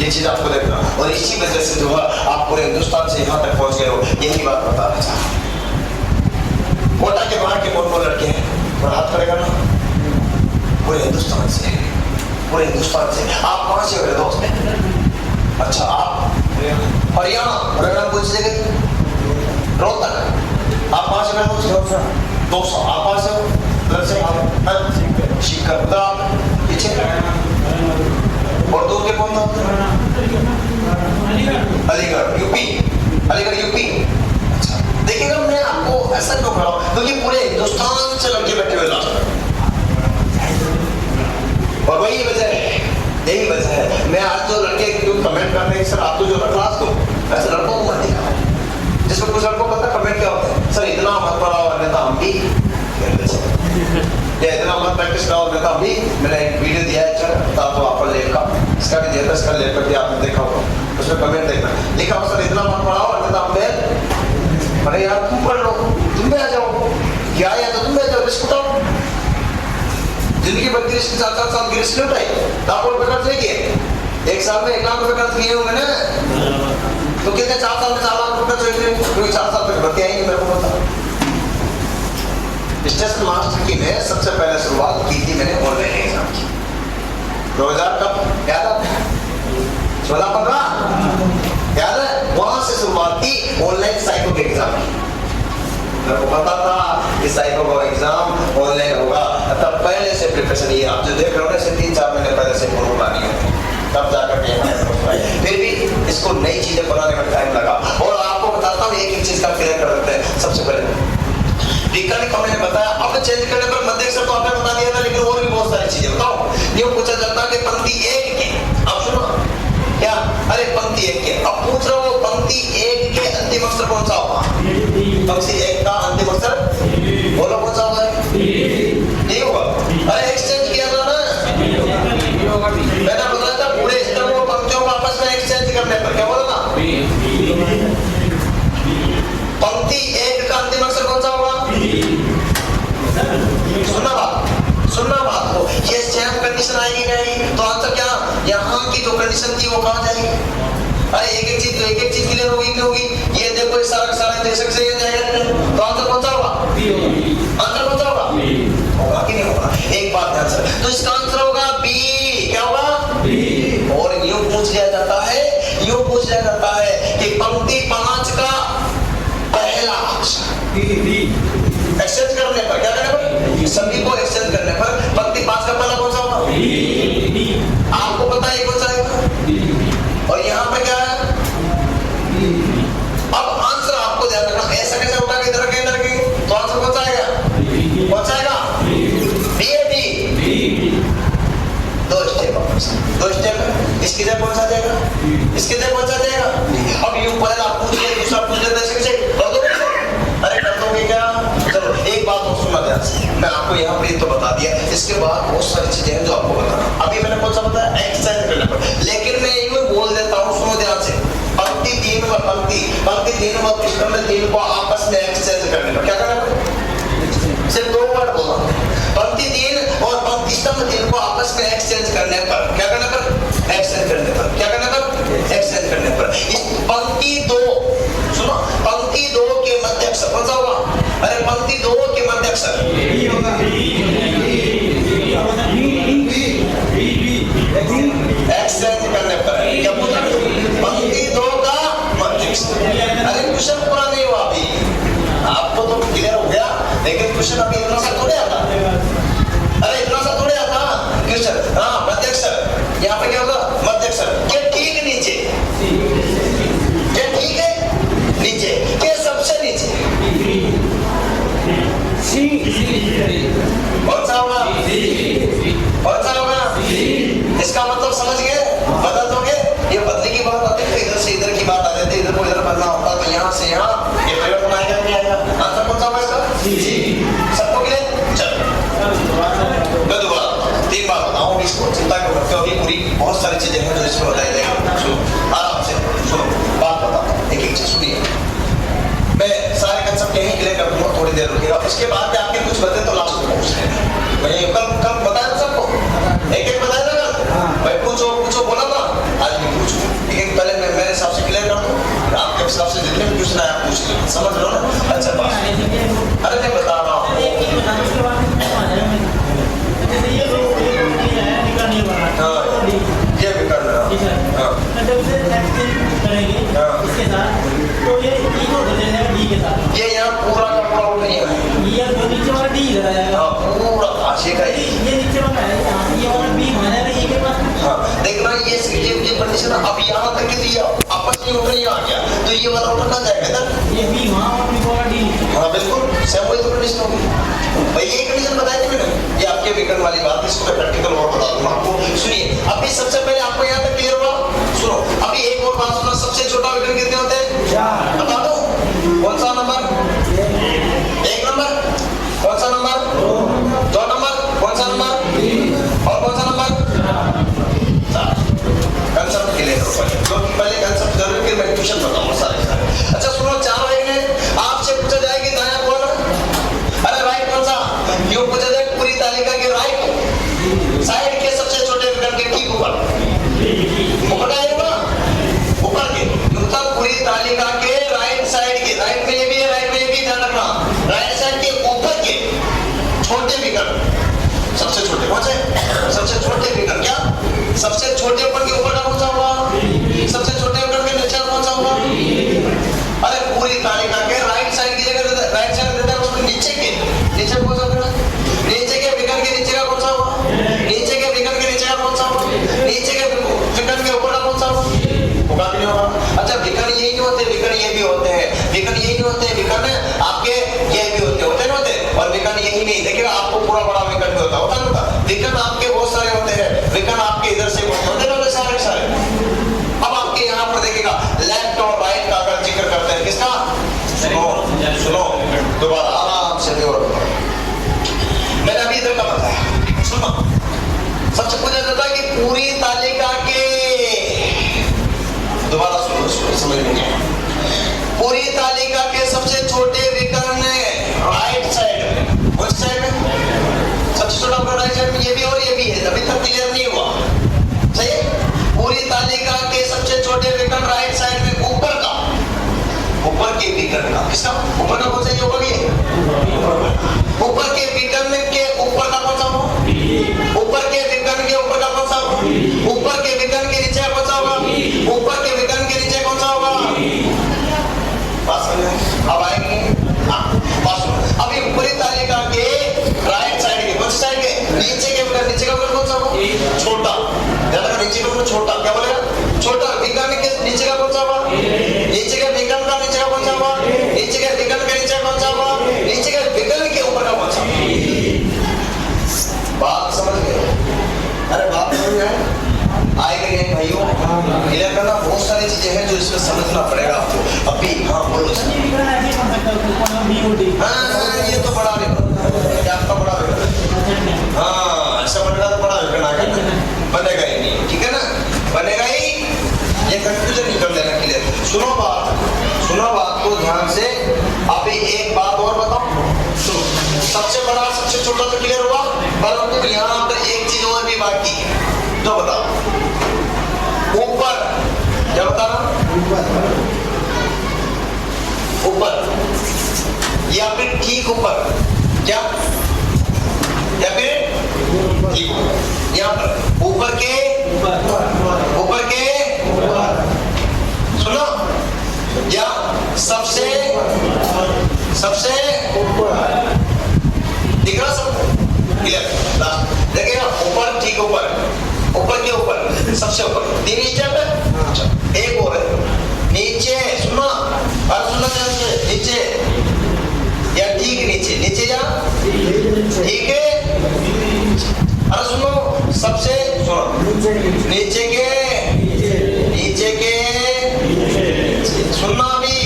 ये चीज आपको देखना। और इसी वजह से जो है आप पूरे हिंदुस्तान से यहाँ तक पहुंच गए हो, यही बात बताना चाहता। कोटा के बाहर के कौन लड़के हैं और हाथ करेगा ना? पूरे हिंदुस्तान से आप कहाँ से हो रहे दोस्त? अच्छा आप हरियाणा पूछ देंगे, रोहतक आप कहाँ से हो? 200 आप कहाँ से हो? शिकर पीछे और दूर के कौन था? अलीगढ़ यूपी। अच्छा देखिएगा, मैं आपको ऐसा क्यों कह रहा हूँ क्योंकि पूरे हिंदुस्तान से लड़के बैठे हुए लास्ट, और वही यही वजह है। मैं आज जो लड़के क्यों कमेंट करते हैं सर आप तो जो क्लास को ऐसे लड़कों को मत दिखाओ, जिसको कुछ लड़कों को पता कमेंट क्या होता है, सर इतना मत पढ़ाओ अन्यथा हम भी या इतना मत प्रैक्टिस कराओ अन्यथा हम भी। मैंने एक वीडियो दिया है चल तो आप लेकर इसका भी दिया था, इसका लेकर भी आपने देखा होगा, उसमें कमेंट देखना लिखा हो सर इतना मत पढ़ाओ अन्यथा हम मैं, अरे यार तुम पढ़ लो, तुम भी आ जाओ, क्या या तो तुम भी आ जाओ, रिस्क उठाओ, जिंदगी भर की रिस्क 4-4 साल की रिस्क नहीं उठाई, लाखों रुपए खर्च नहीं किए, 1 साल में 1 लाख रुपए खर्च किए होंगे ना, तो कितने 4 साल में 4 लाख रुपए चाहिए, क्योंकि 4 साल तक भर्ती आएंगे मेरे को पता। स्टेशन मास्टर की मैं सबसे पहले शुरुआत की थी मैंने ऑनलाइन एग्जाम की, 2000 कब याद है? 16-15 याद है? वहां से शुरुआत की ऑनलाइन साइको के एग्जाम की। मेरे को पता था कि साइको का एग्जाम ऑनलाइन होगा, तब पहले से प्रिपरेशन ये आप जो देख रहे हो से 3-4 महीने पहले से पूर्व प्लानिंग है, तब जाकर के फिर भी इसको नई चीजें बनाने में टाइम लगा। और आपको बताता हूँ एक चीज का क्लियर कर देते हैं। सबसे पहले विज्ञानिक मैंने बताया, अब चेंज करने पर मध्यक्षर तो आपने बता दिया था, लेकिन और भी बहुत सारी चीजें बताओ। ये पूछा जाता है कि पंक्ति 1 के, अब सुनो क्या, अरे पंक्ति 1 के, अब पूछ रहा हूँ पंक्ति 1 के अंतिम अक्षर कौन सा होगा? पंक्ति 1 का अंतिम अक्षर बोलो कौन सा होगा? डी होगा। अरे एक्सचेंज किया था ना, मैंने बताया था पूरे स्तर को पंक्तियों को आपस में एक्सचेंज करने पर क्या बोला था? पंक्ति 1 का अंतिम अक्षर कौन सा होगा? सुनना बात हो, ये सेम कंडीशन आएगी नहीं तो आंसर क्या? यहाँ की जो कंडीशन थी वो कहाँ जाएगी? अरे एक चीज क्लियर होगी, ये देखो सारा देशक से ये जाएगा तो आंसर कौन सा होगा? एक्सचेंज करने पर, क्या करने पर? सभी को एक्सचेंज करने पर। पंक्ति 5 का पहला कौन सा होगा? आपको पता है कौन सा है? और यहाँ पे क्या है? अब आंसर आपको ध्यान रखना, ऐसा कैसे उठा के इधर रखेंगे, तो आंसर कौन सा आएगा? कौन सा आएगा? डी। दो स्टेप है। इसकी जगह कौन सा जाएगा? इसकी जगह कौन सा जाएगा? अब यूं पहला पूछ ले, दूसरा पूछ लेता है, इसके कर दोगे? अरे कर दोगे क्या? चलो एक बात और सुनना ध्यान से, मैं आपको यहाँ पे तो बता दिया, इसके बाद बहुत सारी चीजें हैं जो आपको बताना। अभी मैंने कौन सा बताया? एक्सरसाइज करने पर, लेकिन मैं यूं बोल देता हूँ, सुनो ध्यान से। पंक्ति 3 व पंक्ति 3 व पृष्ठ 3 को आपस में एक्सचेंज करने पर क्या करना पड़ेगा? सिर्फ 2 वर्ड बोला। पंक्ति 3 और स्तंभ 3 को आपस में एक्सचेंज करने पर क्या करने पर? एक्सचेंज करने पर। क्या करने पर? एक्सचेंज करने पर। इस पंक्ति 2, सुनो, पंक्ति 2 के मध्य अक्षर कौन सा होगा? अरे पंक्ति 2 के मध्य अक्षर बी होगा। एक्सचेंज करने पर क्या बोला? पंक्ति 2 का मध्य अक्षर। अरे क्वेश्चन पूरा नहीं हुआ अभी, आपको तो क्लियर हो गया, लेकिन क्वेश्चन अभी इतना सा थोड़े आता। अरे इतना सा थोड़े आता क्वेश्चन। हाँ, मध्य अक्षर, यहाँ पे क्या होगा? मध्य अक्षर के ठीक नीचे, के ठीक है नीचे, के सबसे नीचे कौन सा होगा? कौन सा होगा? इसका मतलब समझ गए? बदल दोगे? ये बदले की बात आती है, इधर से इधर की बात आ जाती है, इधर को इधर बनना होता, तो यहाँ से यहाँ ये परिवर्तन आएगा नहीं आएगा? आंसर कौन सा होगा इसका? सबको क्लियर? चलो मैं दोबारा 3 बार बताऊँ, इसको चिंता क्यों करते हो? अभी पूरी बहुत सारी चीजें हैं जो इसमें बताई जाएगी। आराम से सुनो, बात बताता हूँ, एक चीज सुनिए। मैं सारे कंसेप्ट यहीं क्लियर कर दूंगा, थोड़ी देर रुकिएगा, उसके बाद आपके कुछ बचे तो लास्ट में पूछ लेना। मैं कल बताया सबको, एक बताया था कल, भाई पूछो बोला था, आज भी पूछो। एक पहले मैं मेरे हिसाब से क्लियर कर दूं, आपके हिसाब से जितने भी पूछना है आप पूछ लो, समझ लो ना? अच्छा बात, अरे मैं बता रहा हूँ, ये भी कर रहा हूँ, ये यहाँ पूरा का पूरा उठ नहीं है, पूरा आशे का ये नीचे वाला है, ये वाला बी माना है ये के पास। हाँ देखना, ये कंडीशन अब यहाँ तक कि ये आपस में उठ नहीं आ गया, तो ये वाला उठ ना जाएगा इधर, ये बी वहाँ और बी वाला डी। हाँ बिल्कुल सेम वही तो कंडीशन होगी भाई, ये कंडीशन बताई थी मैंने, ये आपके विकर्ण वाली बात, इसको मैं प्रैक्टिकल और बता दूंगा आपको। सुनिए अभी सबसे पहले आपको यहाँ तक क्लियर हुआ? सुनो अभी एक और बात सुनो, सबसे छोटा विकर्ण कितने होते हैं? बता दो कौन सा नंबर? 1 नंबर, कौन सा नंबर? 2 नंबर, कौन सा नंबर? और कौन सा नंबर? कंसेप्ट क्लियर करो पहले कंसेप्ट जरूर, फिर मैं क्वेश्चन बताऊंगा सारे। अच्छा सुनो, 4 रहेंगे, आपसे पूछा जाएगा दायां कौन? अरे राइट कौन सा? क्यों पूछा जाए? पूरी तालिका के राइट साइड के सबसे छोटे विकर्ण के ठीक ऊपर, ऊपर का होगा, ऊपर के मतलब पूरी तालिका के राइट साइड के, राइट में ये भी है, राइट में ये भी, ध्यान रखना, राइट साइड के ऊपर के छोटे विकर्ण, सबसे छोटे कौन से? सबसे छोटे विकर्ण क्या? सबसे छोटे ऊपर के ऊपर का कौन सा होगा? सबसे छोटे विकर्ण के नीचे कौन सा होगा? अरे पूरी तालिका के राइट साइड की जगह राइट साइड देता है, उसमें नीचे के नीचे कौन सा विकर्ण? नीचे के विकर्ण के नीचे का कौन सा होगा? नीचे के विकर्ण के नीचे का कौन सा होगा? नीचे के विकर्ण के ऊपर का कौन सा होगा? होगा कि नहीं होगा? अच्छा विकर्ण यही नहीं होते, विकर्ण ये भी होते हैं, विकर्ण यही नहीं होते, विकर्ण आपके ये भी होते नहीं होते, और विकर्ण यही नहीं, देखिएगा आपको पूरा बड़ा विकर्ण भी होता है, विकर्ण आपके बहुत सारे होते हैं, विकर्ण आपके इधर से होते हैं सारे। अब आपके यहाँ पर देखिएगा लेफ्ट और राइट का अगर जिक्र करते हैं, किसका? सुनो दोबारा आराम से, मैंने अभी इधर का बताया, सुनो सबसे पूछा जाता है कि पूरी तालिका के, दोबारा सुनो समझ लीजिए, पूरी तालिका के सबसे छोटे विकर्ण राइट साइड में, उस साइड में सबसे छोटा विकर्ण राइट साइड में, ये भी और ये भी है, अभी तक क्लियर नहीं हुआ, सही है? पूरी तालिका के सबसे छोटे विकर्ण राइट साइड में ऊपर का, ऊपर के विकर्ण का, किसका? ऊपर का कौन सा? ये ऊपर के, ऊपर के विकर्ण के ऊपर का कौन सा होगा? ऊपर के विकर्ण के ऊपर का कौन सा होगा? ऊपर के विकर्ण के नीचे कौन सा होगा? ऊपर के विकर्ण के नीचे कौन सा होगा? अब आएंगे, हाँ बात सुनो, हाँ ये तो बड़ा विकल्प, आपका बड़ा विकल्प। हाँ ऐसा बनेगा तो बड़ा विकल्प आएगा, बनेगा ही नहीं, ठीक है ना, बनेगा ही। ये कंफ्यूजन नहीं कर लेना, क्लियर। सुनो बात को ध्यान से। अभी एक बात और बताओ, सुनो, सबसे बड़ा सबसे छोटा तो क्लियर हुआ, परंतु यहाँ पर एक चीज और भी बाकी है, तो बताओ। ऊपर क्या बता रहा हूं? ऊपर या फिर ठीक ऊपर, क्या या फिर ठीक ऊपर, यहाँ पर ऊपर के सुनो, या सबसे ऊपर दिख रहा सब क्लियर। देखिए ना, ऊपर ठीक ऊपर के ऊपर सबसे ऊपर 3 स्टेप है। अच्छा एक और है, नीचे सुनो, और सुनना ध्यान से, नीचे या ठीक नीचे, नीचे या ठीक है। अरे सुनो, सबसे सुनो, नीचे के सुनना भी,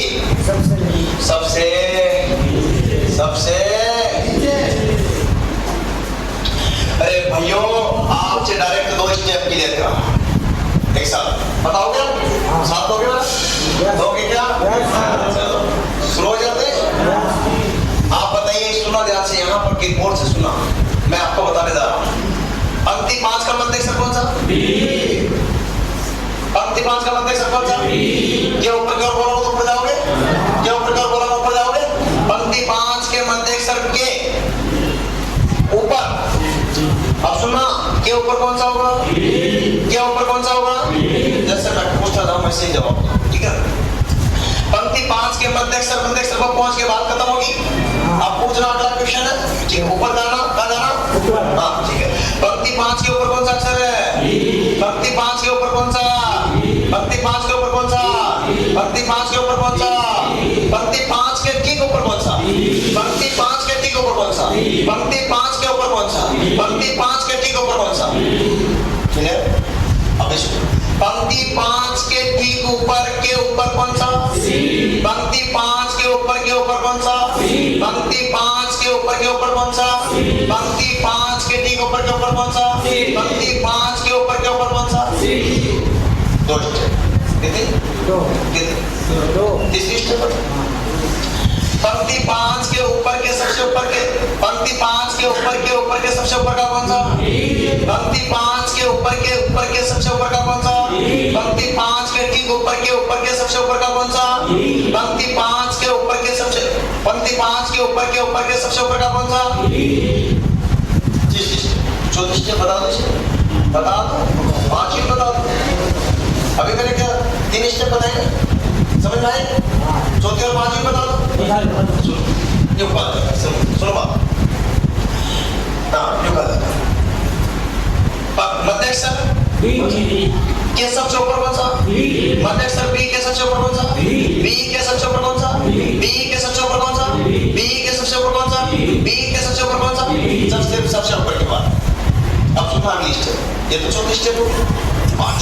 सबसे अरे भाइयों, आपसे डायरेक्ट 2 स्टेप क्लियर करा एक साथ, बताओगे आप? साथ दोगे ना? दोगे क्या? चलो शुरू हो जाते। आप बताइए, सुना ध्यान से, यहाँ पर कीबोर्ड से सुना, मैं आपको बताने जा रहा हूँ। पंक्ति 5 का मध्य अक्षर कौन सा? पंक्ति 5 का मध्य अक्षर कौन सा? क्या ऊपर की ओर बोला तो ऊपर जाओगे? क्या ऊपर की ओर बोला ऊपर जाओगे? पंक्ति 5 के मध्य अक्षर के ऊपर, अब सुनना, के ऊपर कौन सा होगा? के ऊपर कौन सा होगा? जैसे मैं पूछा था वैसे ही जवाब, ठीक है। पंक्ति 5 के मध्य अक्षर पर पहुंच के बात खत्म होगी। अब पूछना अगला क्वेश्चन है, ठीक, ऊपर जाना, कहाँ जाना? हाँ ठीक है। पंक्ति 5 के ऊपर कौन सा अक्षर है? पंक्ति 5 के ऊपर कौन सा? पंक्ति 5 के ऊपर कौन सा? पंक्ति 5 के ऊपर कौन सा? पंक्ति 5 के ठीक ऊपर कौन सा? पंक्ति 5 के ठीक ऊपर कौन सा? पंक्ति 5 के ऊपर कौन सा? पंक्ति 5 के ठीक ऊपर कौन सा? क्लियर? अब पंक्ति 5 के ठीक ऊपर के ऊपर कौन सा? पंक्ति 5 के ऊपर कौन सा? पंक्ति 5 के ऊपर कौन सा? पंक्ति 5 के ठीक ऊपर कौन सा? पंक्ति 5 के ऊपर कौन सा? 2 स्टेप, कितने? 2 तीसरी स्टेप। पंक्ति 5 के ऊपर के सबसे ऊपर के, पंक्ति 5 के ऊपर के सबसे ऊपर का कौन सा? पंक्ति 5 के ऊपर के सबसे ऊपर का कौन सा? पंक्ति 5 के ठीक ऊपर के सबसे ऊपर का कौन सा? पंक्ति 5 के ऊपर के सबसे ऊपर का कौन सा? चौथी स्टेप बता दो, 5 ही बता दो। अभी मैंने क्या 3 स्टेप बताए, समझ में आए? चौथी और 5 ही बता दो। सुनो बात, मध्य अक्षर के सबसे ऊपर कौन सा? मध्य अक्षर बी के सबसे ऊपर कौन सा? बी के सबसे ऊपर कौन सा? बी के सबसे ऊपर कौन सा? बी के सबसे ऊपर कौन सा? बी के सबसे ऊपर कौन सा? सबसे ऊपर के बाद अब सुनना अगली स्टेप, ये तो चौथी स्टेप होगी। 5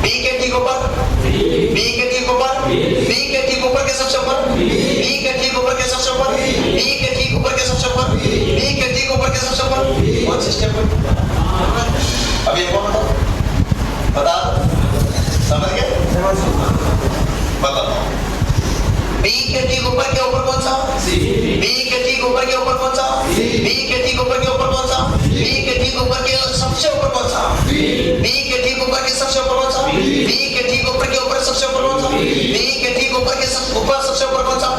बी के ठीक ऊपर, बी के ठीक ऊपर, बी के ठीक ऊपर के सबसे ऊपर, बी के ठीक ऊपर के सबसे ऊपर, बी के ठीक ऊपर के सबसे ऊपर, बी के ठीक ऊपर के सबसे ऊपर, कौन सी स्टेप है? अभी एक और बता समझ गए? बताओ, बी के ठीक ऊपर के ऊपर कौन सा? बी के ठीक ऊपर के ऊपर कौन सा? बी के ठीक ऊपर के ऊपर कौन सा? बी के ठीक ऊपर के सबसे ऊपर कौन सा? बी के ठीक ऊपर के सबसे ऊपर कौन सा? बी के ठीक ऊपर के ऊपर सबसे ऊपर कौन सा? बी के ठीक ऊपर के सबसे ऊपर कौन सा?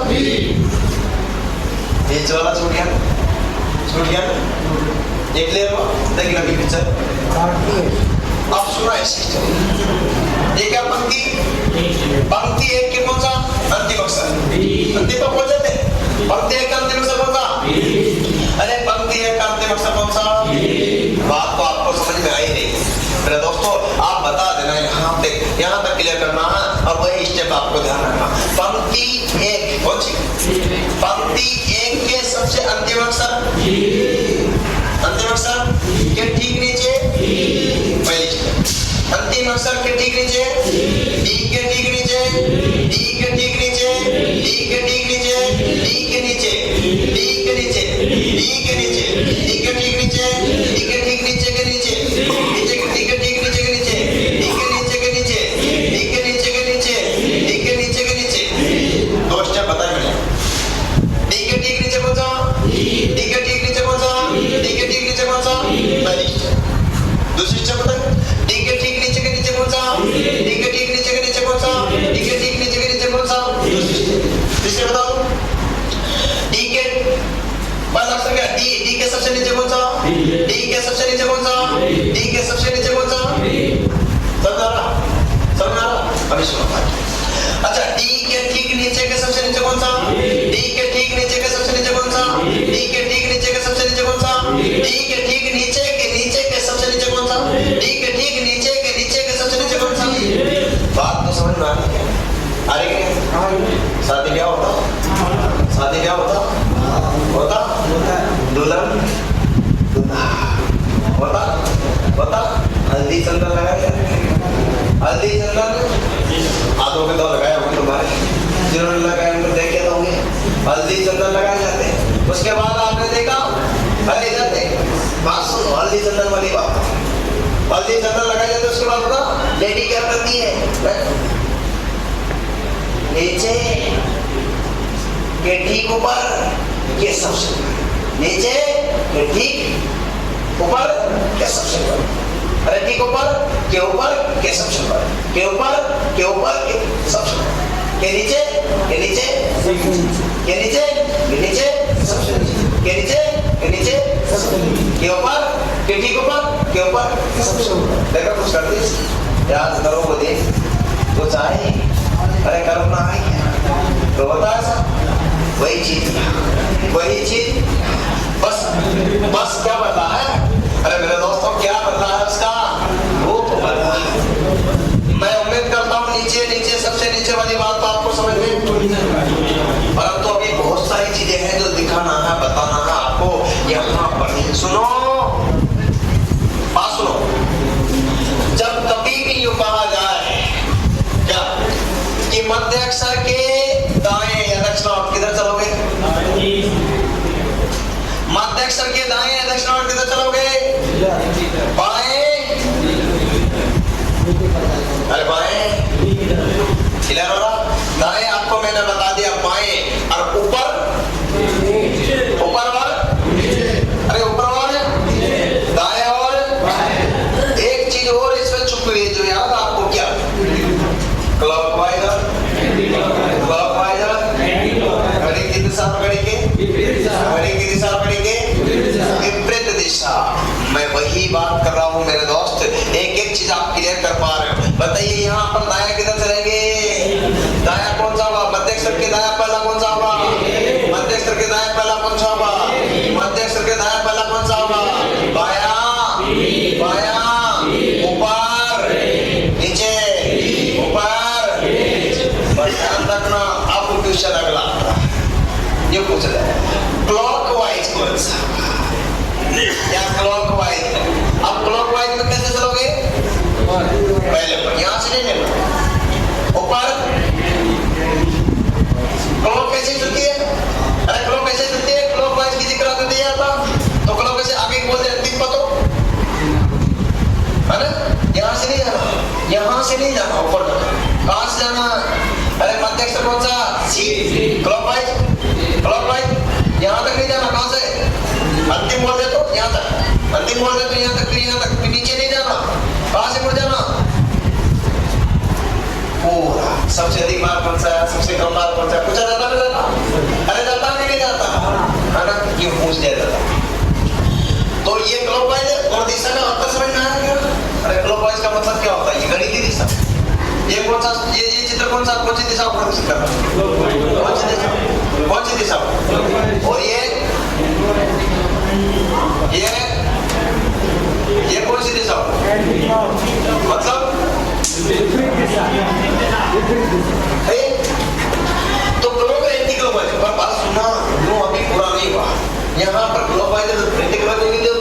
ये वाला छूट गया, ये क्लियर हुआ? देखिए अभी पिक्चर अब सुना है। ये क्या पंक्ति 1 के कौन सा? अंतिम अक्षर, अंतिम पर पहुंच जाते। पंक्ति 1 का अंतिम अक्षर कौन सा? अरे पंक्ति 1 का अंतिम अक्षर कौन सा? बात तो आपको समझ में आई नहीं मेरे दोस्तों, आप बता देना, यहाँ तक क्लियर करना है और वही स्टेप आपको ध्यान रखना। पंक्ति 1 कौन सी? पंक्ति 1 के सबसे अंतिम अक्षर के ठीक नीचे पहली स्टेप, अंतिम अक्षर के ठीक नीचे, डी के ठीक नीचे, डी के ठीक नीचे, डी के ठीक नीचे, डी के के सबसे नीचे कौन सा? डी के सबसे नीचे कौन सा? समझा रहा? अभी सुनो। अच्छा, डी के ठीक नीचे के सबसे नीचे कौन सा? डी के ठीक नीचे के सबसे नीचे कौन सा? डी के ठीक नीचे के सबसे नीचे कौन सा? डी के ठीक नीचे के सबसे नीचे कौन सा? डी के ठीक नीचे के सबसे नीचे कौन सा? बात तो समझ में आ रही है? आ रही है? शादी क्या होता? शादी क्या होता? दुल्हन होता हल्दी चंदन लगाया, हल्दी चंदन हाथों पे तो लगाया हो तुम्हारे, जिन्होंने लगाया उनको देखे तो होंगे, हल्दी चंदन लगाए जाते हैं। उसके बाद आपने देखा हल्दी जाते, बात सुनो, हल्दी चंदन वाली बात, हल्दी चंदन लगाए जाते। उसके बाद पता लेडी क्या करती है? नीचे के ठीक ऊपर ये सबसे नीचे के ठीक ऊपर के सबसे ऊपर, अरे ठीक ऊपर के सबसे ऊपर, के ऊपर के सबसे ऊपर, के नीचे के नीचे के नीचे के नीचे सबसे नीचे, के नीचे के नीचे के ऊपर के ठीक ऊपर के ऊपर सबसे ऊपर। देखो कुछ कर दी याद करो वो देख तो चाहे, अरे करो ना है तो होता है सब वही चीज बस क्या बदला है? अरे मेरे दोस्तों क्या बदला है? उसका रूप बदला है। मैं उम्मीद करता हूँ नीचे सबसे नीचे वाली बात तो आपको समझ में, परंतु अभी बहुत सारी चीजें हैं जो दिखाना है, बताना है आपको। यहाँ पर सुनो, बात सुनो, जब कभी भी यूं कहा जाए क्या कि मध्य अक्षर के दाएं या दक्षिणावर्त किधर चलोगे? मध्य अक्षर के दाएं या दक्षिणावर्त किधर चलोगे? बाएं। अरे बाएं क्लियर हो रहा? दाएं आपको मैंने बता दिया, बाएं और ऊपर और अरे ऊपर और दाएं और एक चीज और इसमें छुपी हुई है जो याद आपको क्या? क्लॉकवाइज, घड़ी की दिशा विपरीत दिशा। मैं वही बात कर रहा हूँ मेरे दोस्त, एक चीज आप क्लियर कर पा रहे हो? बताइए यहाँ पर दाया किधर चलेंगे? दाया कौन सा होगा? मध्य अक्षर के दाया पहला कौन सा होगा? मध्य अक्षर के दाया पहला कौन सा होगा? मध्य अक्षर के दाया पहला कौन सा होगा? बाया, ऊपर नीचे, ऊपर नीचे। ध्यान रखना। आपको क्वेश्चन अगला ये पूछ रहा है क्लॉकवाइज कौन सा? क्या क्लॉकवाइज? अब क्लॉकवाइज में कैसे चलोगे? पहले पर यहाँ से नहीं लेना, ऊपर। क्लॉक कैसे चलती है? अरे क्लॉक कैसे चलती है? क्लॉकवाइज की जिक्र तो दिया था, तो क्लॉक कैसे आगे बोलते हैं? तीन पतो है ना? यहाँ से नहीं जाना, यहाँ से नहीं जाना, ऊपर जाना। कहाँ से जाना? अरे मध्य अक्षर कौन सा? सी। क्लॉकवाइज यहाँ तक नहीं जाना। कहाँ से? अंतिम बोल दे तो यहाँ तक, अंतिम बोल दे तो यहाँ तक, फिर यहाँ तक, फिर नीचे नहीं जाना। कहाँ से मुड़ जाना? पूरा। सबसे अधिक मार्क कौन सा है? सबसे कम मार्क कौन सा है? पूछा जाता नहीं जाता? अरे जाता नहीं जाता है ना? ये पूछ दिया जाता। तो ये क्लॉकवाइज है और दिशा का अंतर समझ में आया क्या? अरे क्लॉकवाइज का मतलब क्या होता है? ये घड़ी की दिशा। ये कौन सा, ये चित्र कौन सा, कौन सी दिशा को प्रदर्शित कर रहा है? कौन सी दिशा? और ये कौन सी दिशा? मतलब तो क्लॉकवाइज पर बात सुना, यूं अभी पूरा नहीं हुआ। यहाँ पर क्लॉकवाइज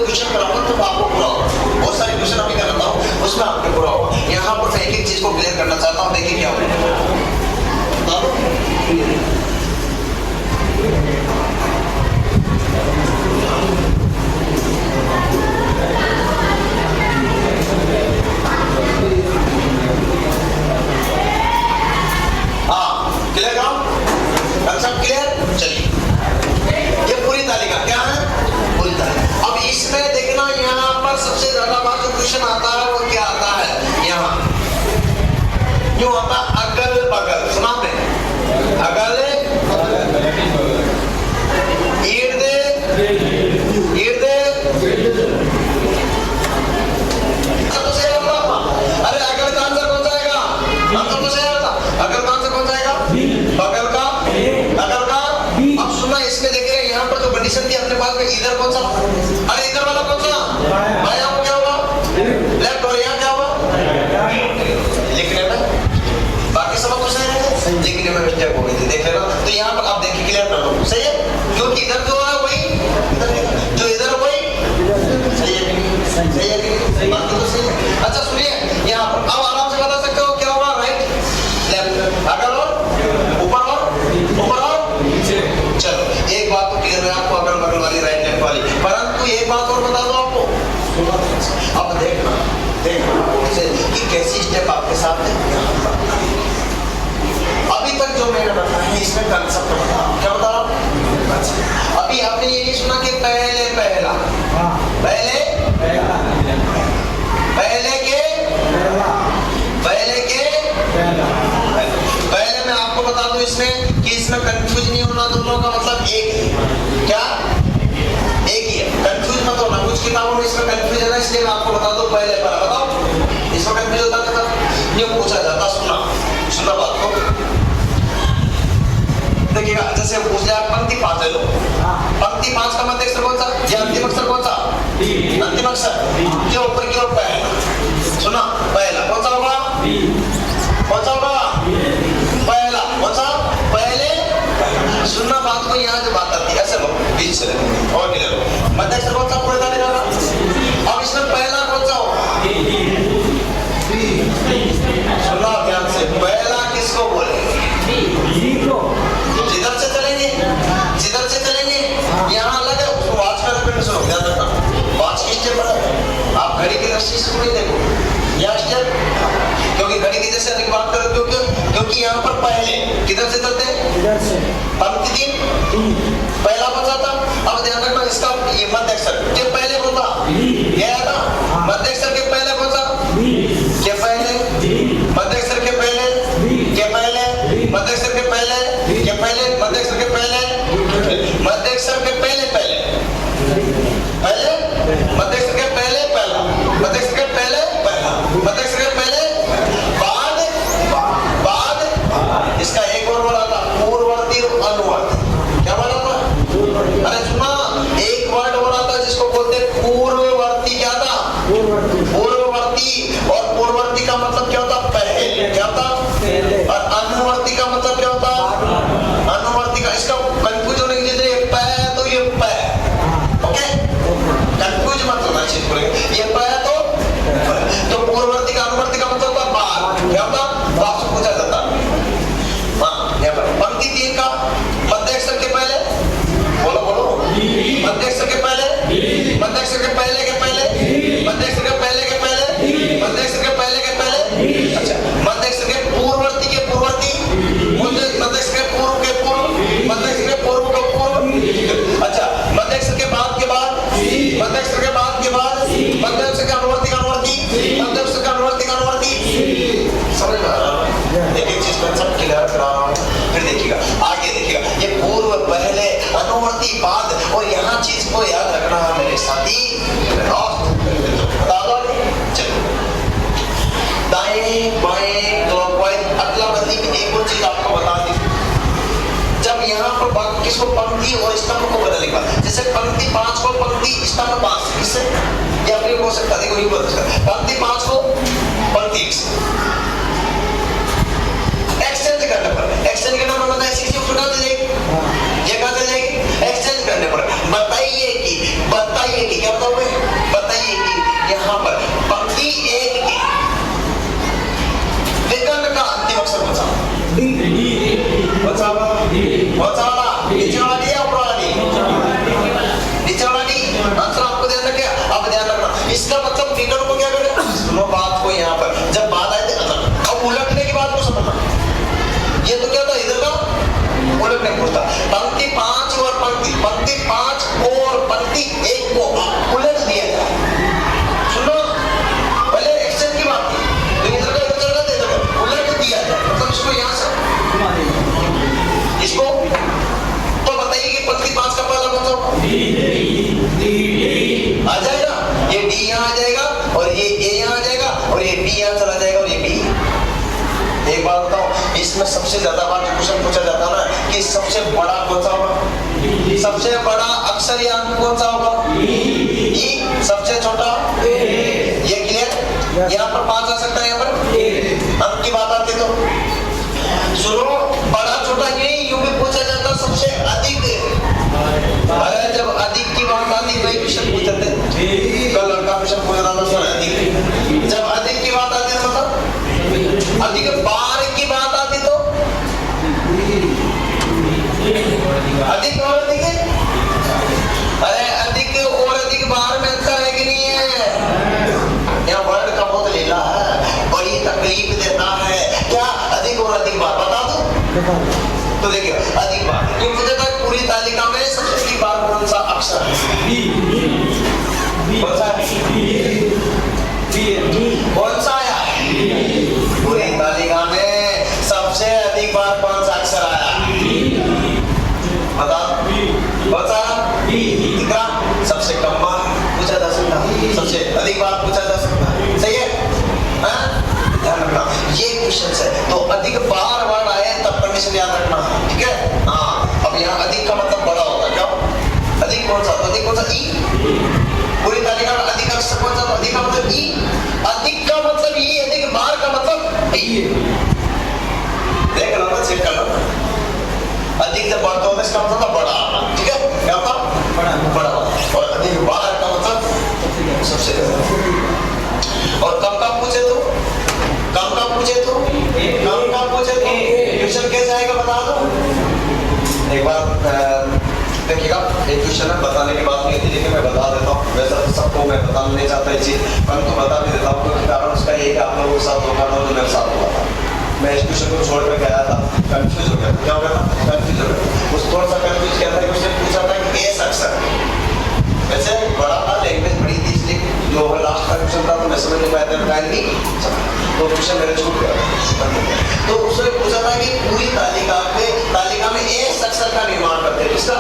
क्वेश्चन कराऊंगा तो आपको पूरा होगा। बहुत सारे क्वेश्चन अभी कराता हूँ, उसमें आपको पूरा होगा। यहाँ पर मैं एक चीज को क्लियर करना चाहता हूँ, देखिए क्या होगा। हाँ क्लियर, सब क्लियर। चलिए ये पूरी तालिका क्या है? सुना इसमें देखिएगा यहाँ पर जो कंडीशन थी अपने पास में, इधर कौन सा, अरे इधर वाला कौन सा, बायां को क्या हुआ, लेफ्ट, और यहाँ क्या हुआ, लिखने में बाकी सब तो सही है, लिखने में मिस्टेक हो गई थी, देख लेना। तो यहाँ पर आप देखिए क्लियर कर लो, सही है, क्योंकि इधर जो है वही जो इधर वही सही है, सही है, बाकी तो सही है। अच्छा सुनिए यहाँ पर अब आराम से बता सकते हो क्या होगा, राइट लेफ्ट, अगर और ऊपर और नीचे। चलो एक बात तो क्लियर है आपको, अगल बगल वाली राइट लेफ्ट वाली, परंतु एक बात और बता दो आपको, अब देखना कि कैसी स्टेप आपके साथ है। अभी तक जो मैंने बताया है इसमें कंसेप्ट बता, क्या बता रहा हूं, अभी आपने ये नहीं सुना कि पहले पहला, पहले मैं आपको बता दूं इसमें कि इसमें कंफ्यूज नहीं होना, दोनों का मतलब एक ही, क्या एक ही है, कंफ्यूज मत होना। कुछ किताबों में इसमें कंफ्यूज है ना, इसलिए मैं आपको बता दूं पहले पहला, बताओ इसमें कंफ्यूज होता था, ये पूछा जाता, सुना बात को देखिएगा। जैसे पूछ लिया पंक्ति 5 है, लो पंक्ति 5 का मध्य अक्षर कौन सा, ये अंतिम अक्षर कौन सा, अंतिम अक्षर जो ऊपर की ओर पहला, सुना पहला कौन सा होगा, कौन सा होगा, पहला कौन सा, पहले सुनना बात को, यहाँ जो बात आती है ऐसे लो बीच से और क्लियर हो, मध्य अक्षर कौन सा पूरे दाने का, अब इसमें पहला कौन सा होगा, सुना ध्यान से, पहला किसको बोले, जिधर से चलेंगे यहाँ अलग है, उसको वॉच का रिपीट सुनो, ध्यान रखना वॉच की स्टेप अलग है, आप घड़ी की दृष्टि से नहीं देखो यहाँ स्टेप, क्योंकि घड़ी की जैसे अधिक बात करो, क्योंकि यहाँ पर पहले किधर से चलते हैं, पंक्ति 3 पहला बचा था। अब ध्यान रखना इसका ये मध्य अक्षर के पहले कौन था, ये है ना, मध्य अक्षर के पहले कौन सा, के पहले, मध्य अक्षर के पहले, के पहले, मध्य अक्षर के पहले, के पहले, मध्य अक्षर के पहले, मध्य अक्षर के पहले मध्य अक्षर के पहले पहला, मध्य अक्षर के पहले पहला, मध्य अक्षर के पहले बाद इसका एक और बोला था पूर्ववर्ती और अनुवर्ती, क्या बोला था, अरे सुना एक वर्ड बोला था जिसको बोलते पूर्ववर्ती, क्या था पूर्ववर्ती, और पूर्ववर्ती का मतलब क्या होता, पहले, क्या होता, और अनुवर्ती का मतलब क्या होता, अनुवर्ती का, इसका कंफ्यूज होने की जगह पै तो ये पै, ओके कंफ्यूज मत होना चीज बोलेंगे, ये पै तो पूर्ववर्ती का अनुवर्ती का मतलब होता बाद, क्या होता, बाद से पूछा जाता। हाँ यहाँ पर पंक्ति 3 का मध्य अक्षर के पहले, बोलो मध्य अक्षर के पहले, मध्य अक्षर के पहले के पहले, मध्य अक्षर के पहले के पहले, मध्य अक्षर के पहले के पहले, अच्छा मध्य अक्षर के पूर्ववर्ती के पूर्ववर्ती, मध्य अक्षर के पूर्व के पूर्व, मध्य अक्षर के पूर्व के पूर्व, अच्छा मध्य अक्षर के बाद के बाद, मध्य अक्षर के बाद के बाद, मध्य अक्षर के अनुवर्ती का अनुवर्ती, मध्य अक्षर का अनुवर्ती का अनुवर्ती, समझ में आ रहा है, एक चीज कंसेप्ट क्लियर करा रहा हूँ, फिर देखिएगा आगे देखिएगा, ये पूर्व पहले अनुवर्ती बाद, और यहाँ चीज को याद रखना है मेरे साथी, बता दो चलो दाएं बाएं क्लॉकवाइज अदला बदली में एक और चीज आपको बता दी, जब यहाँ पर किसको पंक्ति और स्तंभ को बदलेगा, जैसे पंक्ति 5 को पंक्ति स्तंभ 5 किससे, ये अपने हो सकता, देखो नहीं बोल सकता, पंक्ति 5 को पंक्ति एक्सचेंज करने पर, एक्सचेंज करने पर मतलब ऐसी चीज कहाँ चलेगी, ये कहाँ चलेगी, एक्सचेंज करने पर, बताइए कि क्या बताओगे, बताइए कि यहाँ पर पंक्ति 1 की विकर्ण का अंतिम अक्षर कौन सा, नीचे वाला डी या ऊपर वाला डी, नीचे वाला डी, आंसर आपको ध्यान रखे, अब ध्यान रखना, इसका मतलब विकर्ण को क्या करें, सुनो बात को यहाँ पर, जब बात आए थे अब उलटने की बात को समझना, ये तो क्या था इधर का उलटने पूछता, पंक्ति 5 और पंक्ति 5 और पंक्ति 1 को उलट दिया जाए, सुनो पहले एक्सचेंज की बात थी, तो इधर का इधर चल रहा था, उलट दिया जाए, मतलब इसको यहाँ से इसको, तो बताइए कि पंक्ति 5 का पहला कौन सा आ जाएगा, ये डी यहाँ आ जाएगा, और ये ए यहाँ आ जाएगा, और ये बी यहाँ चला जाएगा, और ये बी। एक बात बताओ, इसमें सबसे ज्यादा बार जो क्वेश्चन पूछा जाता है ना कि सबसे बड़ा कौन सा होगा, सबसे बड़ा अक्षर यहाँ कौन सा होगा? ई। सबसे छोटा ये क्लियर? यहाँ पर 5 आ सकता है, यहाँ पर अंक की बात आती तो सुनो, बड़ा छोटा नहीं, यूं भी पूछा जाता सबसे अधिक। अरे जब अधिक की बात आती वही क्वेश्चन पूछते थे, कल लड़का क्वेश्चन पूछ रहा था सर अधिक। जब अधिक की बात आती तो मतलब अधिक बार की बात आती तो अधिक और अधिक है। अरे अधिक और अधिक बार में अंतर है कि नहीं है? यहाँ वर्ड का बहुत लीला है, बड़ी तकलीफ देता है। क्या अधिक और अधिक बार बता दो तो देखिए, अधिक बार क्यों मुझे तक पूरी तालिका में सबसे अधिक बार कौन सा अक्षर है? कौन सा कौन सा आया पूरी तालिका में सबसे अधिक बार कौन सा अक्षर आया? बता कौन सा? इकरा। सबसे कम बार पूछा जा सकता, सबसे अधिक बार पूछा जा सकता, सही है? ध्यान रखना ये क्वेश्चन है। तो अधिक बार वर्ड आए तब कंडीशन याद रखना, ठीक है? हाँ, अब यहाँ अधिक का मतलब बड़ा होता है। क्या अधिक कौन सा? तो अधिक कौन सा? ई। पूरी तालिका में अधिक अक्षर कौन सा? तो अधिक का मतलब ई। अधिक का मतलब ई, अधिक बार का मतलब ई। देख लो, चेक कर लो। अधिक जब बढ़ता होता है इसका मतलब बड़ा, ठीक है? क्या होता? बड़ा। और अधिक बार का मतलब सबसे ज्यादा। और कम का पूछे तो ट्यूशन कैसे आएगा बता दो। एक बार देखिएगा, एक क्वेश्चन है, बताने की बात नहीं थी लेकिन मैं बता देता हूँ। वैसा तो सबको मैं बताना नहीं चाहता ये चीज, परंतु बता भी देता हूँ क्योंकि कारण उसका ये कि आप लोगों के साथ धोखा ना हो जो मेरे साथ हुआ था। मैं इस क्वेश्चन को छोड़ कर गया था, कंफ्यूज हो गया। क्या हो गया था? कंफ्यूज हो गया। उस थोड़ा सा कंफ्यूज किया था कि उसने पूछा था कि एस अक्षर वैसे बड़ा था, लैंग्वेज बड़ी थी, इसलिए जो लास्ट का क्वेश्चन था तो मैं समझ नहीं पाया था, तो क्वेश्चन मेरे छूट गया। तो उसने पूछा था कि पूरी तालिका में एस अक्षर का निर्माण करते हैं। किसका?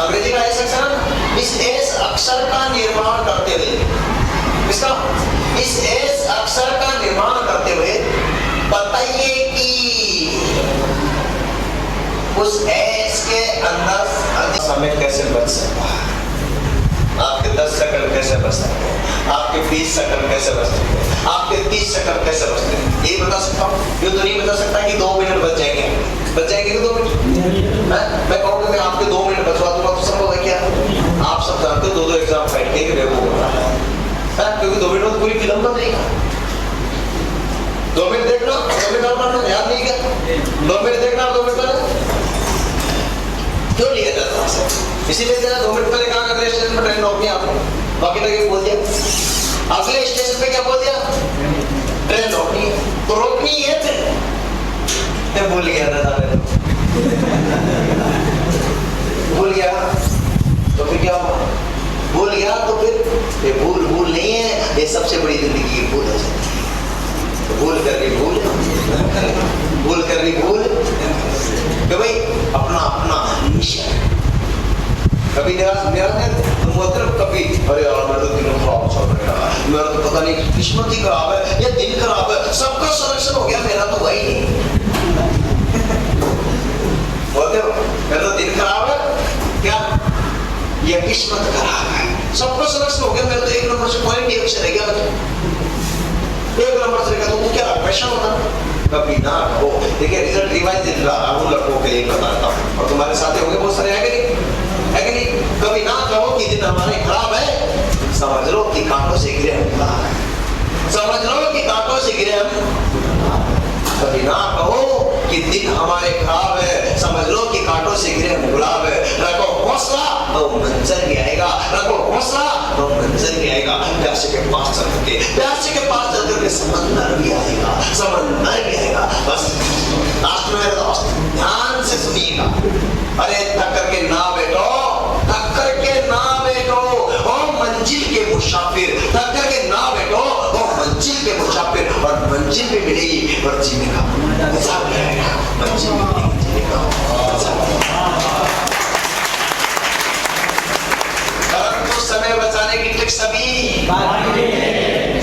अंग्रेजी का एस अक्षर। इस एस अक्षर का निर्माण करते हुए, किसका? इस एस अक्षर का निर्माण करते हुए बताइए कि उस एस के अंदर समय कैसे बच सकता है? आपके 10 सेकंड कैसे बच सकते हैं? आपके 20 सेकंड कैसे बच सकते हैं? आपके 30 सेकंड कैसे बचते हैं? ये बता सकता हूँ। ये तो नहीं बता सकता कि 2 मिनट बच जाएंगे कि 2 मिनट। मैं कहूँगा मैं आपके 2 मिनट बचवा दूंगा तो संभव है क्या? आप सब जानते हो 2 एग्जाम फाइट के बेवकूफ हो रहा है, क्योंकि 2 मिनट में पूरी फिल्म बन जाएगा। 2 मिनट देखना, 2 मिनट और याद नहीं क्या? 2 मिनट देखना, 2 मिनट पहले क्यों लिया जाता है? इसीलिए जरा 2 मिनट पहले कहा अगले स्टेशन पर ट्रेन रोकनी आपको, बाकी तक ये बोल दिया। अगले स्टेशन पे क्या बोल दिया? ट्रेन रोकनी है, तो रोकनी है ट्रेन। मैं भूल गया था, भूल गया तो फिर क्या हुआ? भूल गया तो फिर ये भूल नहीं है, ये सबसे बड़ी जिंदगी की भूल हो सकती है। भूल कर भी भूल कि भाई अपना मिशन कभी कभी अरे यार मेरा तो दिन खराब चल रहा है, मेरा तो पता नहीं किस्मत ही खराब है या दिन खराब है, सबका सिलेक्शन हो गया, मेरा तो वही नहीं। बोलते हो मेरा तो दिन खराब है क्या? ये किस्मत खराब है, सबका सिलेक्शन हो गया, मेरा तो 1 नंबर से पॉइंट एक से रह गया, 1 नंबर से रह गया, तो क्या प्रेशर होता? कभी ना हो। देखिए रिजल्ट रिवाइज दिन रहा हूँ लड़कों के लिए बताता हूँ, और तुम्हारे साथ होंगे बहुत सारे, है कि नहीं? कभी ना कहो कि दिन हमारे खराब है, समझ लो कि कांटों से गिरे हम, समझ लो कि कांटों से गिरे हम। कभी ना कहो कि दिन हमारे खराब है, समझ लो कि कांटों से गिरे हम गुलाब है। रखो हौसला तो मंजर भी आएगा, रखो हौसला तो मंजर भी आएगा। प्यासे के पास चल करके समंदर भी आएगा, बस लास्ट में मेरे दोस्त ध्यान से सुनिएगा। अरे थक करके ना बैठो, ओ मंजिल के मुसाफिर, थक करके ना बैठो, ओ मंजिल के मुसाफिर, और मंजिल भी मिलेगी और जीने का मजा भी आएगा, मंजिल भी मिलेगी, जीने का मजा भी आएगा। परंतु समय बचाने की ट्रिक सभी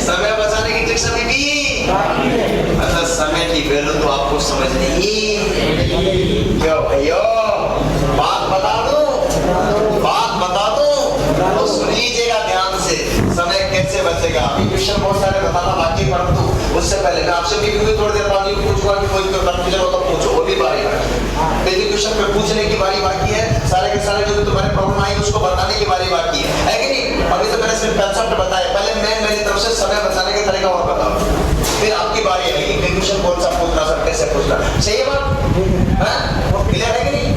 समय बचाने की ट्रिक सभी भी मतलब समय की वैल्यू तो आपको समझ नहीं। क्यों भैया बात बता दो, पे पूछने की बारी बाकी है, सारे के सारे जो तुम्हारे प्रॉब्लम आई उसको बताने की बारी बाकी है कि नहीं? अभी तो मैंने सिर्फ कंसेप्ट बताया, पहले मैं मेरी तरफ से समय बचाने का तरीका और बताऊं, फिर आपकी बारी आएगी कि क्वेश्चन कौन सा पूछना, सर कैसे पूछना, सही है बात? क्लियर है कि नहीं?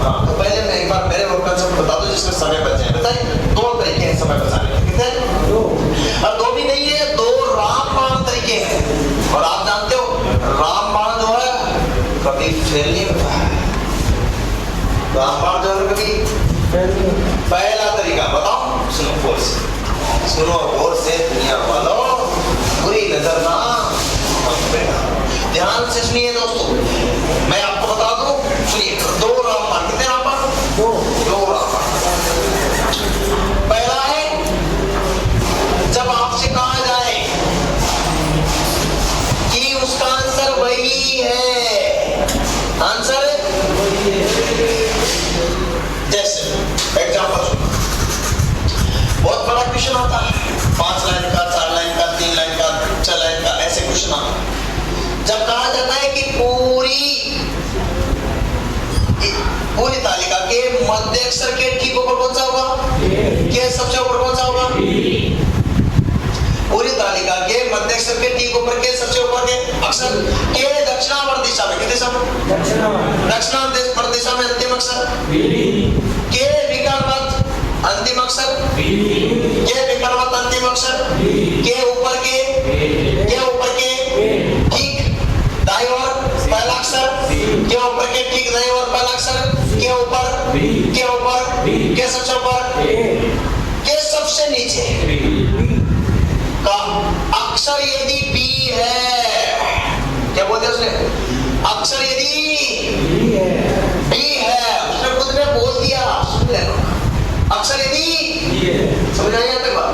हाँ, तो पहले मैं एक बार मेरे वो कंसेप्ट बता दो जिसमें समय बच जाए। बताइए, दो तरीके हैं समय बचाने के, कितने? दो। और दो भी नहीं है, दो रामबाण तरीके हैं। और आप जानते हो रामबाण जो है कभी फेल नहीं होता है। रामबाण जो है कभी पहला तरीका बताओ, सुनो गौर से, सुनो गौर से दुनिया वालों, बुरी नजर ना ध्यान से सुनिए दोस्तों, मैं आपको बता दूं, सुनिए, दो रामबाण, कितने रामबाण? दो रामबाण। पहला है जब आपसे कहा जाए कि उसका आंसर वही है, आंसर जैसे एग्जांपल, बहुत बड़ा क्वेश्चन आता है, 5 लाइन का, 4 लाइन का, 3 लाइन का, 6 लाइन का, ऐसे क्वेश्चन आता है। जब कहा जाता है कि पूरी तालिका के मध्य अक्षर के ठीक ऊपर कौन सा होगा? के सबसे ऊपर कौन सा होगा? पूरी तालिका के मध्य अक्षर के ठीक ऊपर के सबसे ऊपर के अक्षर के दक्षिणावर्त दिशा में, किस दिशा में? दक्षिणावर्त दिशा में अंतिम अक्षर के विकर्णवत अंतिम अक्षर के विकर्णवत अंतिम अक्षर के ऊपर के ठीक दाईं ओर पहला अक्षर के ऊपर के ठीक दाईं ओर पहला अक्षर के ऊपर के सबसे ऊपर के सबसे नीचे का अक्षर यदि बी है, क्या बोलते हैं उसने? अक्षर यदि बी है, उसने खुद ने बोल दिया, सुन लेना, अक्षर यदि समझ आई यहाँ तक बात?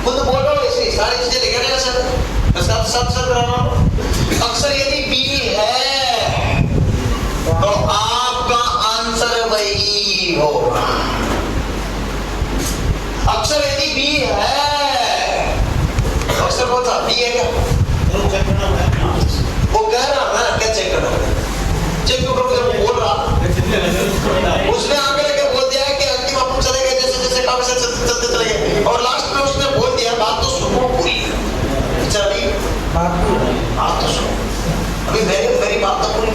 खुद बोल रहा हूँ, इसलिए सारी चीजें लिखे रहेगा सर, सब रहा हूँ। अक्षर यदि बी है तो आपका आंसर वही होगा। अक्षर यदि बी है, अक्षर कौन सा? बी है क्या? वो कह रहा है क्या चेक करना? चेक क्यों करोगे? बोल रहा, उसने आगे लेके बोल दिया है कि अंतिम आप चले गए, जैसे जैसे काम से चलते चले गए, और लास्ट में उसने बोल दिया, बात तो सुनो पूरी, चलिए बात तो सुनो, अभी मेरी बात तो पूरी,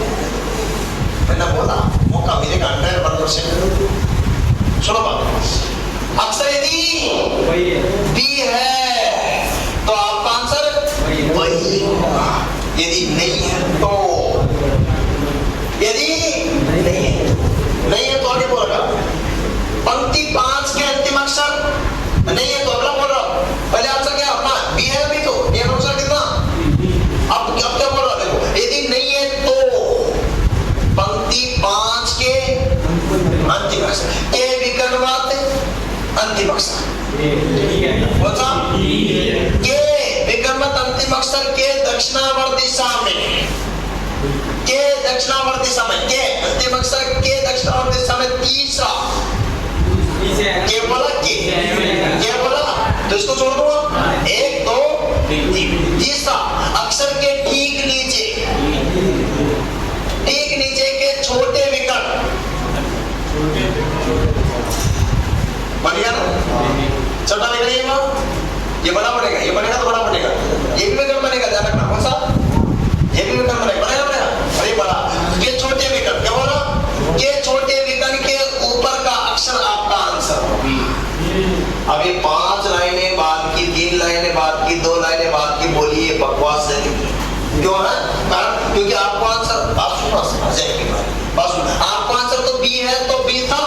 मैंने बोला मौका मिलेगा 100%। सुनो बात, अक्षर यदि बी है तो आपका आंसर वही होगा, यदि नहीं है तो, यदि नहीं है तो आगे बोल रहा, पंक्ति 5 के अंतिम अक्षर नहीं है तो अगला बोल रहा, पहले आंसर क्या अपना बी है, अभी तो ये आंसर कितना, अब क्या बोल रहा, देखो, यदि नहीं है तो पंक्ति 5 के अंतिम अक्षर के विकर्णवत अंतिम अक्षर, कौन सा? के विकर्णवत अंतिम अक्षर के दक्षिणावर्त दिशा में, के दक्षिणावर्त दिशा में, के अंतिम अक्षर के दक्षिणावर्त दिशा में तीसरा, के बोला के बोला तो इसको छोड़ दूंगा, 1 2 3, तीसरा अक्षर के ठीक नीचे के छोटे विकर्ण बन गया ना? छोटा विकर्ण ये बड़ा बनेगा, ये बनेगा तो बड़ा बनेगा, ये भी विकर्ण बनेगा, ध्यान रखना, कौन सा? ये भी विकर्ण बनेगा, अरे बड़ा, ये छोटे विकर्ण, क्या बोला? ये छोटे विकर्ण के ऊपर का अक्षर आपका आंसर होगा। अभी 5 लाइनें बात की, 3 लाइनें बात की, 2 लाइनें बात की, बोली ये बकवास है, क्यों है? कारण क्योंकि आपको आंसर, बात सुनो, आपको आंसर तो बी है, तो बी था,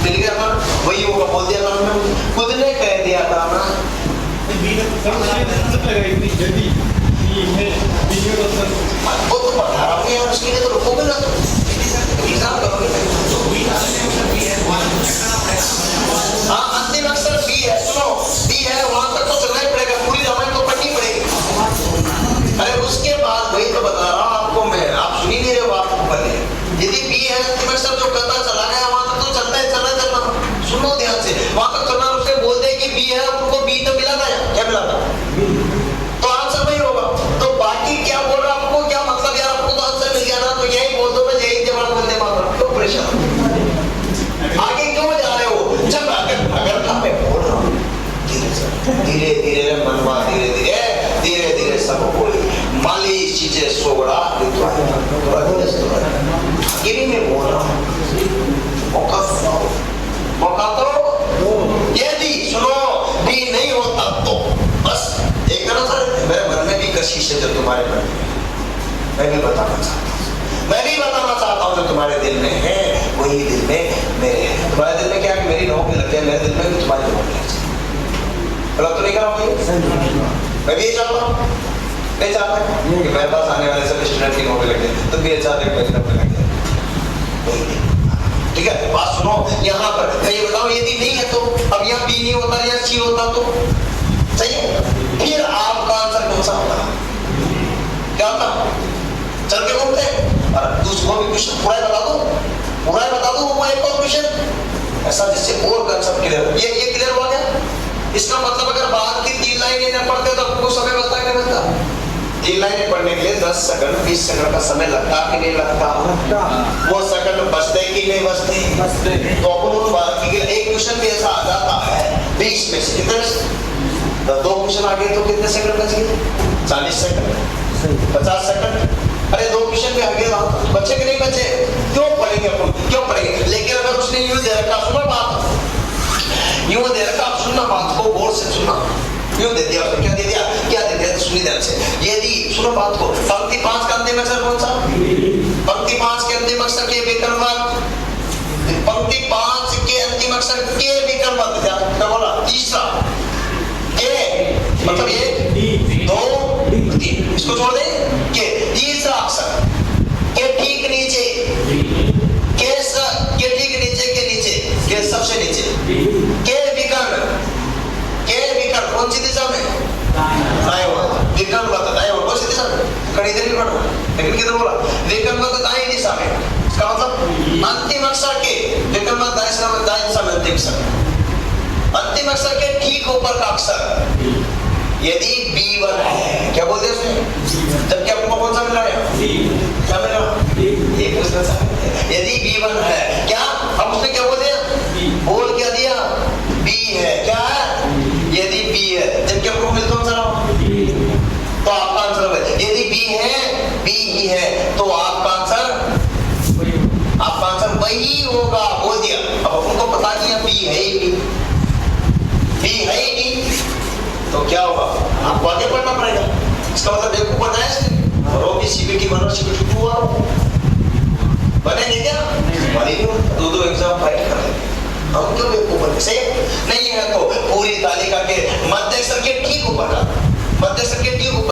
मिल गया था, वही होगा, बोल दिया था, खुद ने कह दिया था ना, वो तो पढ़ा रहा हूँ यार, उसके लिए तो रुकोगे ना, एग्जाम करोगे। हाँ, अंतिम अक्षर बी है, सुनो, बी है, वहां तक तो चलना ही पड़ेगा, पूरी रामायण तो पढ़नी पड़ेगी। अरे उसके बाद वही तो बता रहा हूँ आपको मैं, आप सुन ही नहीं रहे बात को पहले, यदि बी है अंतिम अक्षर जो कहता चला गया वहां तक तो चलता है, चलना, सुनो ध्यान से, वहां तक चलना, उससे बोलते कि बी है, उनको बी तो मिला था, क्या मिला था? तो आंसर वही होगा। तो बाकी क्या बोल रहा आपको, क्या मतलब यार, आपको तो आंसर मिल गया ना, तो यही बोल दो, मैं यही जवाब बोलने वाला हूं, तो परेशान जो तुम्हारे मन में है, मैं भी बताना चाहता हूँ, मैं भी बताना चाहता हूँ, जो तुम्हारे दिल में है वही दिल में मेरे है। तुम्हारे दिल में क्या है, मेरी नौकरी लग जाए, मेरे दिल में भी तुम्हारी नौकरी लग जाए। गलत तो नहीं करा, मैं भी ये चाहता हूँ, नहीं चाहता कि मेरे पास आने वाले सभी स्टूडेंट की नौकरी लग जाए, तुम भी ये चाहते हो मेरी नौकरी लग जाए। ठीक है, बात सुनो। यहाँ पर मैं ये बताऊँ, यदि नहीं है तो अब यहाँ बी नहीं होता या सी होता तो सही है, फिर आपका आंसर कौन सा होता, क्या होता? चल के घूमते हैं और दूसरों भी क्वेश्चन पूरा बता दो, पूरा बता दो वो एक और क्वेश्चन ऐसा जिससे और कंसेप्ट क्लियर हो। ये क्लियर हुआ क्या? इसका मतलब अगर बाद की 3 लाइनें न पढ़ते तो आपको समय बचता है, नहीं बचता? 3 लाइनें पढ़ने के लिए 10 सेकंड 20 सेकंड का समय लगता कि नहीं लगता? वो सेकंड बचते कि नहीं बचते? तो अपन उन बात की एक क्वेश्चन भी ऐसा आ जाता है 20 में से कितने तो 2 क्वेश्चन आ गए तो कितने सेकंड बच गए? 40 सेकंड, 50 सेकंड। अरे 2 क्वेश्चन भी आगे बच्चे के नहीं बचे, क्यों पढ़ेंगे अपन, क्यों पढ़ेंगे? लेकिन अगर उसने यूं दे रखा, सुना बात, यूं दे रखा, सुनना बात को गौर से सुनना, यूं दे दिया, क्या दे दिया, क्या दे दिया, सुनी ध्यान से। यदि सुनो बात को, पंक्ति 5 का अंतिम अक्षर कौन सा? पंक्ति 5 के अंतिम अक्षर के विकर्ण वर्ग, पंक्ति 5 के अंतिम अक्षर के विकर्ण वर्ग, क्या बोला? तीसरा के मतलब 1 2 3, इसको छोड़ दे। के तीसरा अक्षर के ठीक नीचे, के ठीक नीचे, के नीचे, के सबसे नीचे, के विकर्ण कौन सी दिशा में? दाएं ओर। विकर्ण वर्ग दाएं ओर, कौन सी दिशा में? कड़ी इधर भी पढ़ो, लेकिन किधर बोला? विकर्ण वर्ग दाएं दिशा में। इसका मतलब अंतिम अक्षर के विकर्ण वर्ग दाएं दिशा में, अंतिम अक्षर, अंतिम अक्षर के ठीक ऊपर का अक्षर यदि B1 है, क्या बोलते हैं उसमें? जबकि आपको कौन सा मिला है? क्या मिला? एक क्वेश्चन सा। यदि B1 है, क्या अब उसने क्या बोल दिया? बोल क्या दिया? B है, क्या है? यदि B है, जबकि आपको मिल कौन सा रहा? तो आपका आंसर है, यदि B है, B ही है, तो आपका आंसर वही होगा, बोल दिया। अब उनको पता कि B है ही नहीं, B है ही नहीं, तो क्या होगा? आपको आगे पढ़ना पड़ेगा। इसका मतलब बेवकूफ बनाया इसने, और वो भी CBT बनो, CBT 2 आओ, बनेंगे क्या? बनेंगे, 2 एग्जाम फाइट कर लेंगे हम, क्यों बेवकूफ बने? सही नहीं है तो पूरी तालिका के मध्य अक्षर के ठीक ऊपर का, मध्य अक्षर के ठीक ऊपर